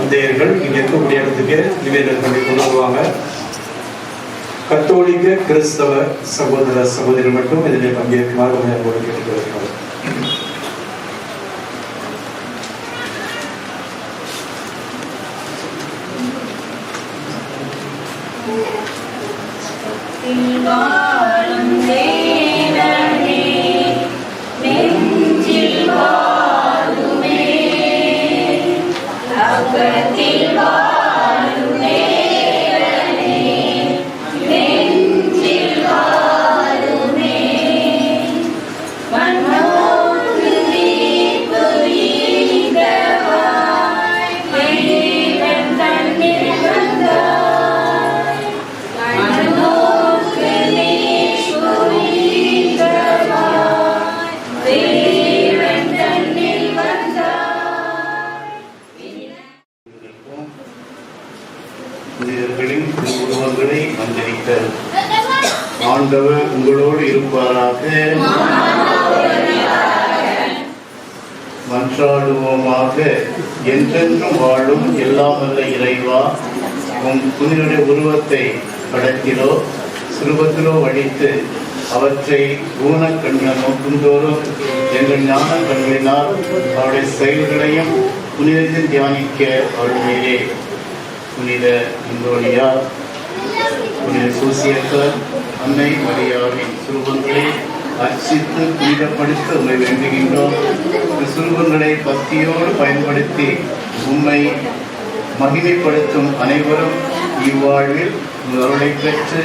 தந்தையர்கள் இங்க இருக்கக்கூடிய இடத்துக்கு நிவேதனம் பண்ணி கொண்டு வருவாங்க. கத்தோலிக்க கிறிஸ்தவ சகோதர சகோதரி மட்டும் இதில் பங்கேற்குமாறு அன்போடு கேட்டுக்கொள்கிறோம். உருவங்களை மந்திரிக்க ஆண்டவர் உங்களோடு இருப்பாராக. மன்றாடுவோமாக. என்றென்றும் வாழும் எல்லாம் வல்ல இறைவா, உன் புனிதனுடைய உருவத்தை படத்திலோ சுரூபத்திலோ வடித்து அவற்றை ஊனக்கண்ண நோக்குந்தோறும் எங்கள் ஞான கண்களினால் அவருடைய செயல்களையும் புனிதத்தில் தியானிக்க அருள்வீரே. புனித இந்தோனியா, புனித சூசியக்கர், அன்னை மரியாவின் சுரூபங்களை அர்ச்சித்து புனிதப்படுத்த உண்மை வேண்டுகின்றோம். சுருபங்களை பக்தியோடு பயன்படுத்தி உண்மை மகிமைப்படுத்தும் அனைவரும் இவ்வாழ்வில் அருளை பெற்று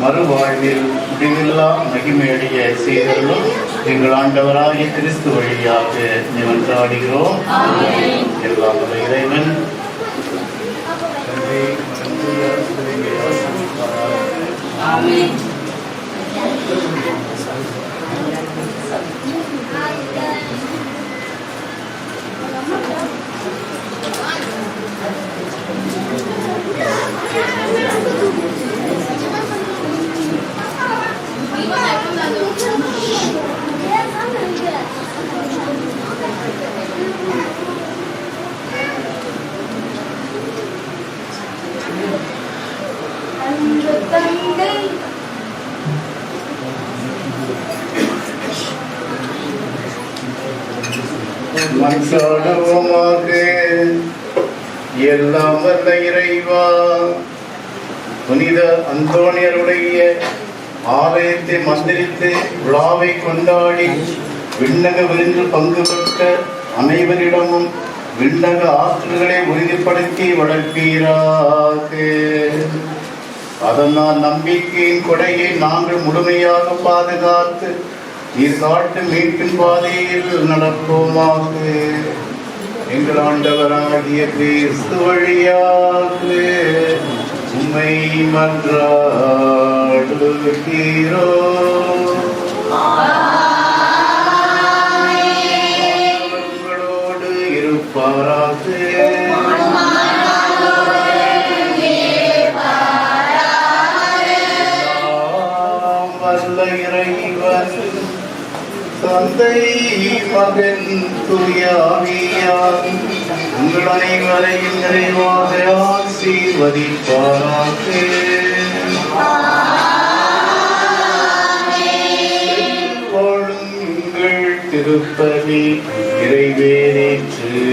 மறுவாழ்வில் முடிவில்லா மகிமையடைய செய்தவர்களும் எங்கள் ஆண்டவராகிய கிறிஸ்து வழியாக நிமன்றாடுகிறோம். எல்லாம் வல்ல இறைவன் மன்றாடுவோமாக. எல்லாம் வல்ல இறைவா, புனித அந்தோணியருடைய ஆலயத்தை மந்திரித்து விழாவை கொண்டாடி விண்ணக விருந்து பங்கு பெற்ற அனைவரிடமும் விண்ணக ஆற்றல்களை உறுதிப்படுத்தி வளர்ப்பீராக. அதனால் நம்பிக்கையின் கொடையை நாங்கள் முழுமையாக பாதுகாத்து நீர் காட்டும் மீட்பின் பாதையில் நடப்போமாக. எங்கள் ஆண்டவராகிய கிறிஸ்து வழியாக உம்மை மன்றாடுகிறோம். உங்களோடு இருப்பாராக. வல்ல இறைவன் தந்தை மகன் தூயாவியார் உங்கள் அனைவரையும் நிறைவாக ஆசீர்வதிப்பாராக. வாழுங்கள் திருப்பலி நிறைவேறிற்று.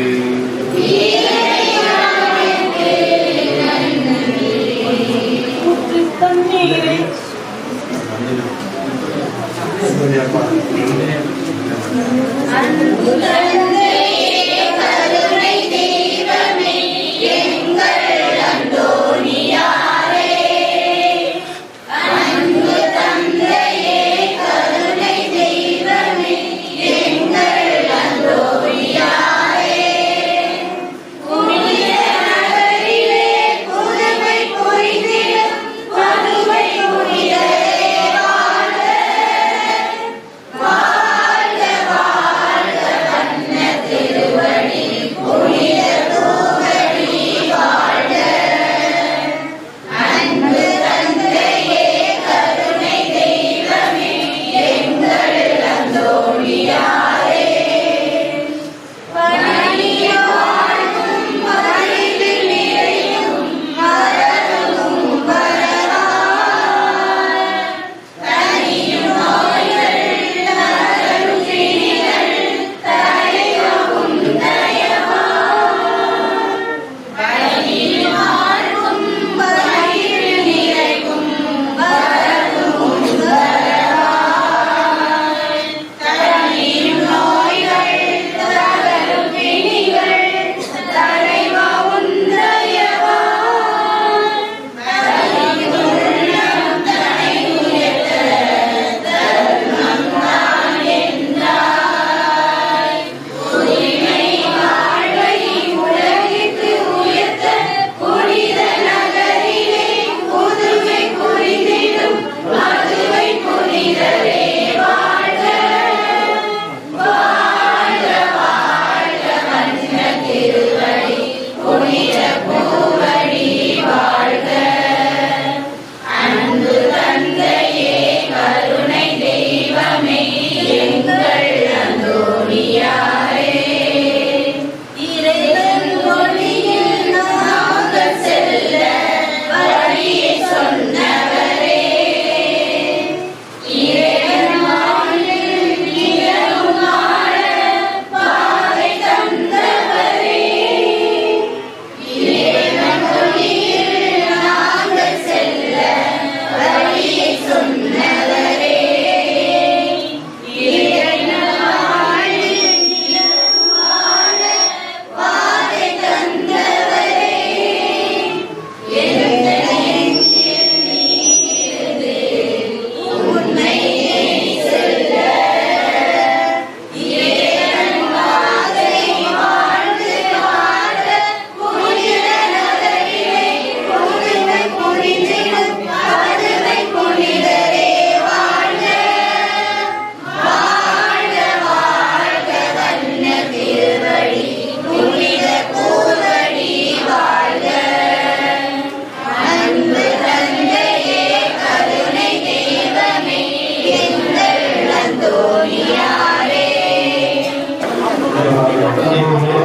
சகோதரிகளே,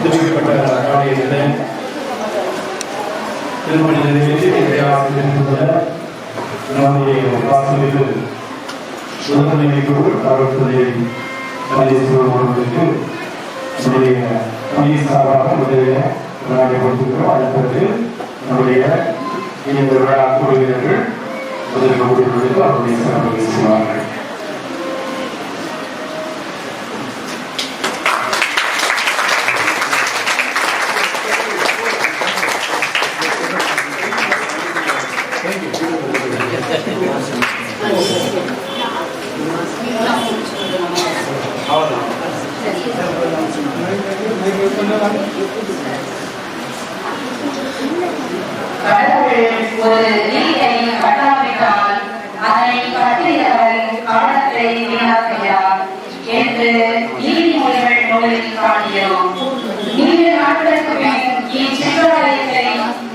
புதுப்பிக்கப்பட்ட ஆலயத்திலே திருமணி நிறைவேற்றி நம்முடைய வாசலுக்கு சுதந்திர குழு காவல்துறை அவர்களுக்கு நம்முடைய பணி சார்பாக முதலிய கொடுத்துக்கிறோம். அதன் பிறகு நம்முடைய இந்த விழா குழுவினர்கள் முதலில் கொடுத்து அவருடைய சிறப்பு செய்வார்கள். ஒரு வீட்டை கட்டாவிட்டால் அதனை கட்டியவர் காலத்தை வீணாக்கிறார் என்று நீதிமொழிகள் நூலில் காண்கிறோம். நீண்ட நாட்களுக்கு பின் இச்சிற்றாலயத்தை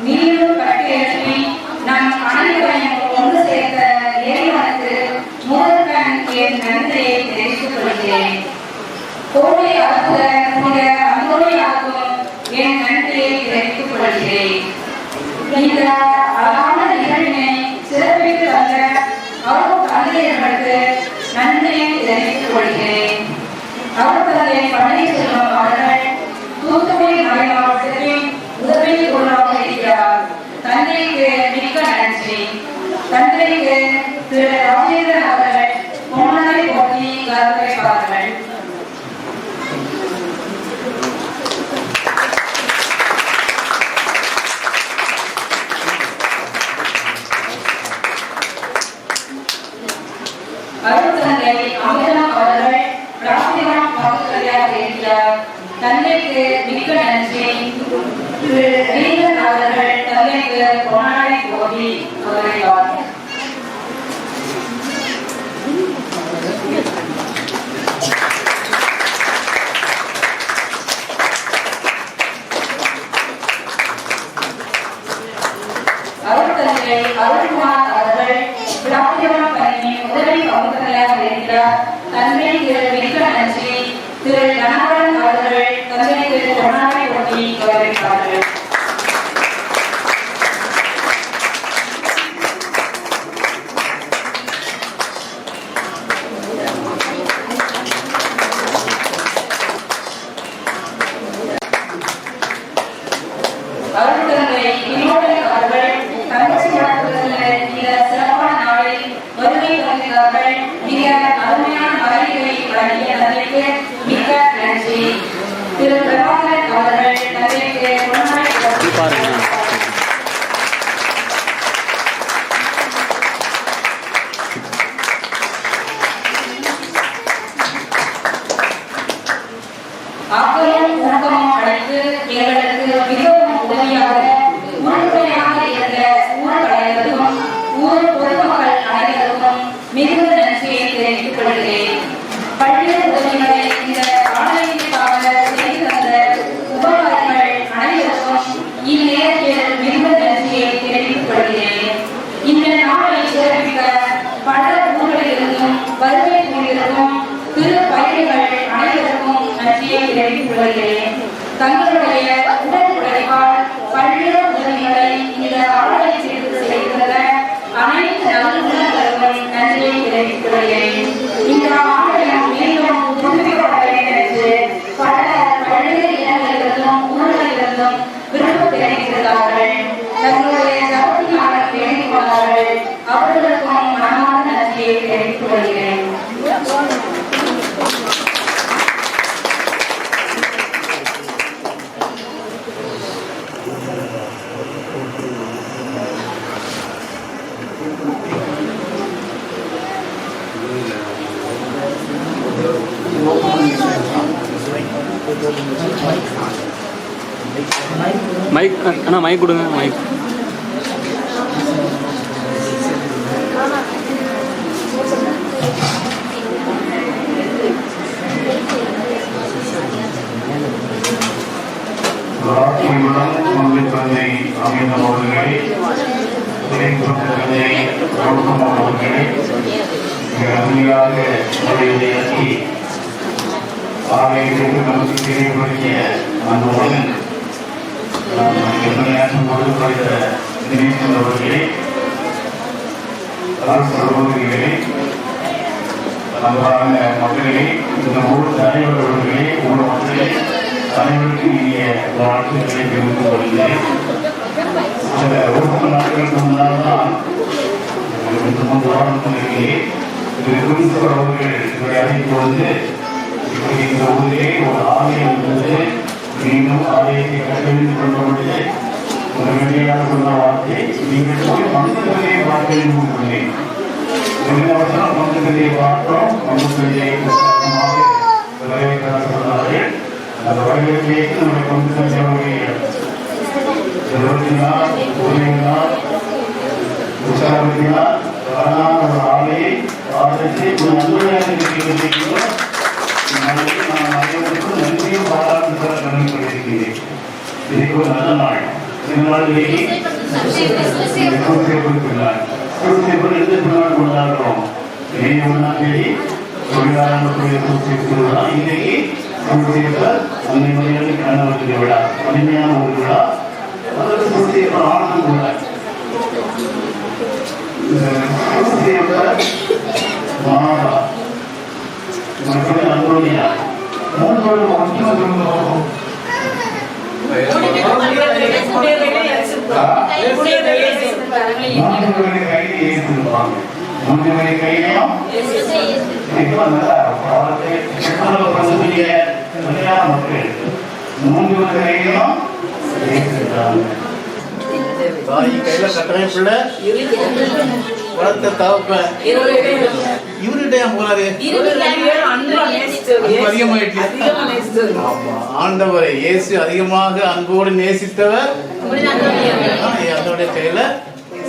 மீண்டும் கட்டியெழுப்பி நம் அனைவரையும் ஒன்று சேர்த்த இறைவனுக்கு முதற்கண் என் நன்றியை தெரிவித்துக் கொள்கிறேன். கோடை ஆக மிக அன்புரையாகும் என் நன்றியை தெரிவித்துக் கொள்கிறேன். இந்த அழகான நிகழ்வினை சிறப்பித்து தந்த அவர் தந்தையர்களுக்கு நன்றியை தெரிவித்துக் கொள்கிறேன். அவர் தந்தை பன்னீர்செல்வம் அவர்கள் தூத்துக்குடி மறை மாவட்டத்தில் உதவி குழுவாக இருக்கிறார். தந்தைக்கு மிக்க நன்றி. தந்தைக்கு திரு ராஜேந்திரன் அவர்கள் முன்னாடி போட்டி கௌரவிப்பார்கள். அருட்தந்தை அமிர்தம் அவர்கள் ராசிராம் வாக்குறுதியாக இருக்கிறார். தந்தைக்கு மிக்க நன்றி. திரு வீரன் அவர்கள் தந்தைக்கு பொன்னாடை போட்டி கௌரவிப்பார். அருட்தந்தை அருள்குமார் அவர்கள் ராசிராம் பணி உதவி கவுன்சிலராக இருக்கிறார். தந்தைக்கு மிக்க நன்றி. திரு கணவன் அவர்கள் தந்தைக்கு பொன்னாடை போட்டி கௌரவிப்பார்கள். அருட்தந்தை வினோதன் அவர்கள் தங்கச்சி வளர்ப்புகளில் இந்த சிறப்பான நாளில் வருகை தந்திருக்கிறார்கள். மிக அருமையான மரியாதை வழங்கிய தந்தைக்கு மிக்க நன்றி. திரு பிரபாகரன் அவர்கள் தந்தைக்கு பொன்னாடை ஆக்கமும் ஊக்கமும் அடைந்து எங்களுக்கு மிகவும் உதவியாக உறுதுணையாக இருந்த ஊர் தலைவருக்கும் ஊர் பொதுமக்கள் அனைவருக்கும் மிகுந்த நன்றியை தெரிவித்துக் கொள்கிறேன். பல்வேறு உதவிகளை இந்த ஆலயத்திற்காக செய்து தந்த உபகாரிகள் அனைவருக்கும் இந்நேரத்தில் மிகுந்த நன்றியை தெரிவித்துக் கொள்கிறேன். இந்த நாளை சிறப்பிக்க பல ஊர்களிலிருந்தும் வருகை கூறியிருக்கும் திரு பயணிகள் அனைவருக்கும் நன்றியை தெரிவித்துக் கொள்கிறேன். தங்களுடைய உடல் உழைப்பால் பல்வேறு உதவிகளை இந்த ஆலயத்திற்கு செய்துள்ள அனைத்து நல்லுள்ளங்களுக்கும் நன்றியை தெரிவித்துக் கொள்கிறேன். இந்த ஆலயம் மீண்டும் புதுப்பிக்கப்பட வேண்டும் என்று பல்வேறு இடங்களிலிருந்தும் ஊர்களிலிருந்தும் விருப்பம் தெரிவித்திருக்கிறார்கள். தங்களுடைய ஜபத்தினால வேண்டிக் கொண்டார்கள். அவர்களுக்கும் மனமார்ந்த நன்றியை தெரிவித்துக் கொள்கிறேன். மைக் அண்ணா மைக் கொடுங்க மைக். வாழ்க்கையுடன் பங்கு தந்தை அமைந்த அவர்களை துணை தந்தை அவர்களை மிக அருமையாக உரையாற்றி ஆலயத்திற்கு நமக்கு தெரியப்படுத்திய அந்த உடன் போது படித்த தினேசன் அவர்களே, சகோதரிகளே, அன்பான மக்களே, இந்த ஊர் தலைவர் அவர்களே, ஊர் மக்களே, அனைவருக்கு இனிய வாழ்த்துக்களை தெரிவித்துக் கொள்கிறேன். சில ஒரு நாட்களுக்கு முன்னால் தான் 3 வாரத்திலேயே கிறிஸ்தவர் அவர்கள் இவரை அழைப்பொழுது இப்படி இந்த ஊரிலே ஒரு ஆலயம் இருந்தது, மீண்டும் ஆலயத்தை கட்டமைத்துக் கொண்டபொழுது ஒரு வெளியாக சொன்ன வார்த்தை, நீங்கள் போய் மனிதர்களே பார்க்க சொன்னேன். மனிதர்களை பார்த்தோம், மனிதர்களை சொன்னார்கள். அந்த வரவேற்பேக்கு நம்மை கொண்டு சென்றவர்கள் உற்சாகத்தினால் ஒரு ஆலையை ஆதரித்து ஒரு நன்மையாக இருக்கிறோம். நான் அனைவருக்கும் நன்றியும் பாராட்டு தர கடமைப்பட்டிருக்கிறேன். இதுக்கு ஒரு நல்ல நாள். இந்த நாளிலேயே கொண்டாடுறோம். மே 1ஆம் தேதி தொழிலாளர்களுடைய இன்னைக்கு அன்னை மரியாதை கணவருக்கு விழா, அருமையான ஒரு விழா. ஆனந்தம் கூட மாதா அந்தோனியா 3 கையிலையும் மக்கள் 3 கையிலும் தாய் கையில கட்டுறேன் பிள்ளை வளர்த்த தகப்பன் இவர்கிட்ட ஏன் போறாரு? ஆண்டவரை இயேசு அதிகமாக அன்போடு நேசித்தவர் அதனுடைய கையில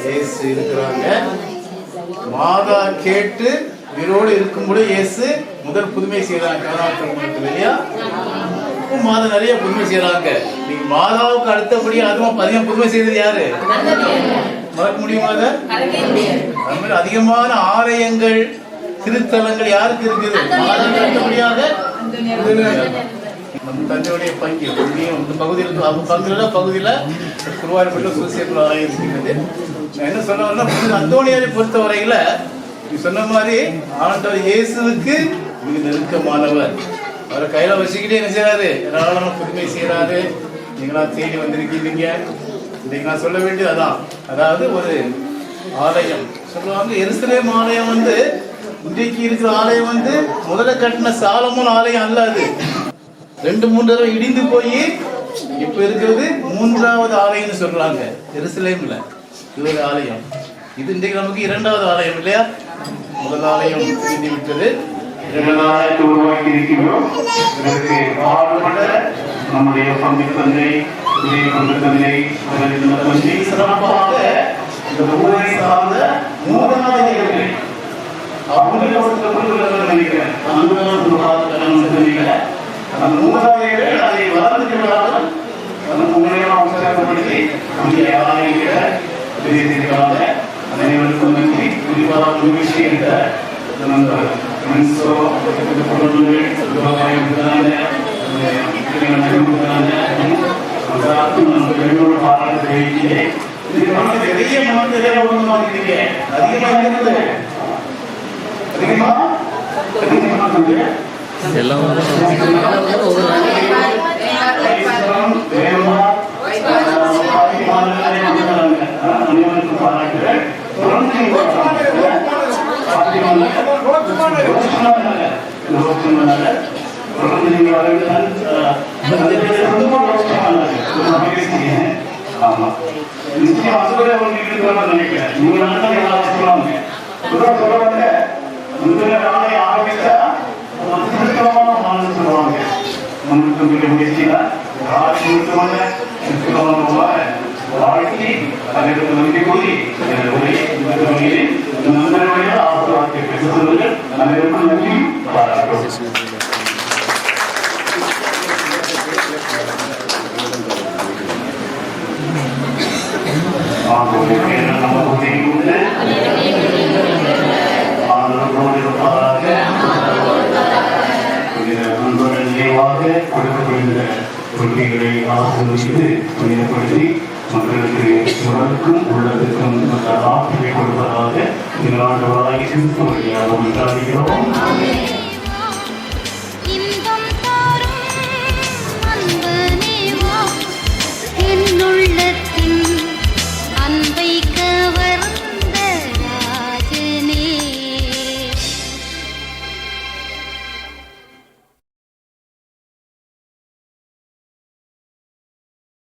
இயேசு இருக்கிறாங்க. மாதா கேட்டு உயிரோடு இருக்கும்போது இயேசு முதல் புதுமை செய்யறாங்க. இல்லையா? மாதா நிறைய புதுமை செய்யறாங்க. நீங்க மாதாவுக்கு அடுத்தபடி அதுவும் அதிகம் புதுமை செய்தது யாரு? மறக்க முடியுமா? அதிகமான ஆலயங்கள் திருத்தலங்கள் யாருக்கு இருக்குது? மாதாவுக்கு அடுத்தபடியாக தந்தையுடைய பங்கு இந்த பகுதியில் பகுதியில குருவாயூர்பேட்டை சூசியப்பல் ஆலயம் இருக்கிறது. என்ன சொல்ல வரேன்னா, அந்தோனியாரை பொறுத்த வரையில சொன்ன மாதிரி ஆண்டவர் இயேசுவுக்கு மிக நெருக்கமானவர். அவரை கையில வச்சுக்கிட்டே என்ன செய்யறாரு? ஏராளமான புதுமை செய்யறாரு. நீங்களா தேடி வந்திருக்கீங்க. இன்னைக்கு நான் சொல்ல வேண்டியது அதான். அதாவது ஒரு ஆலயம் சொல்லுவாங்க, எருசலேம் ஆலயம் இன்றைக்கு இருக்கிற ஆலயம் முதல்ல கட்டின சாலமோன் ஆலயம் அல்ல. அது 2-3 தடவை இடிந்து போய் இப்ப இருக்கிறது 3வது ஆலயம்னு சொல்றாங்க. எருசலேம்ல இது ஒரு ஆலயம். இது இன்றைக்கு நமக்கு 2வது ஆலயம் இல்லையா? முதல் ஆலயம் இடிந்து விட்டது, 2வது ஆலயத்தை உருவாக்கி இருக்கிறோம். இதற்கு பாடுபட்ட நம்முடைய பங்கு தந்தை சிறப்பாக இந்த ஊரை சார்ந்த 3வது அவங்களுக்கு நினைக்கிறேன். அந்த 3வது அதை வளர்ந்துக்கிறார்கள். உபயோகப்படுத்தி அனைவருக்கும் நன்றி. குறிப்பாக முயற்சி எடுத்த நண்பர் பாராட்டு தெரிவிக்கிறேன். பெரிய மனதிலே வாழ்க்கை அதற்கு நன்றி கூறி அனைவருக்கும் நன்றி பாராட்டு. கொடுக்கப்படுகிற கொள்கைகளை ஆசிர்வதித்து புனிதப்படுத்தி மக்களுக்கு உடலுக்கும் உள்ளத்துக்கும் ஆற்றலை கொடுப்பதாக எங்கள் ஆண்டவராய் கிறிஸ்து வழியாக கொண்டாடுகிறோம்.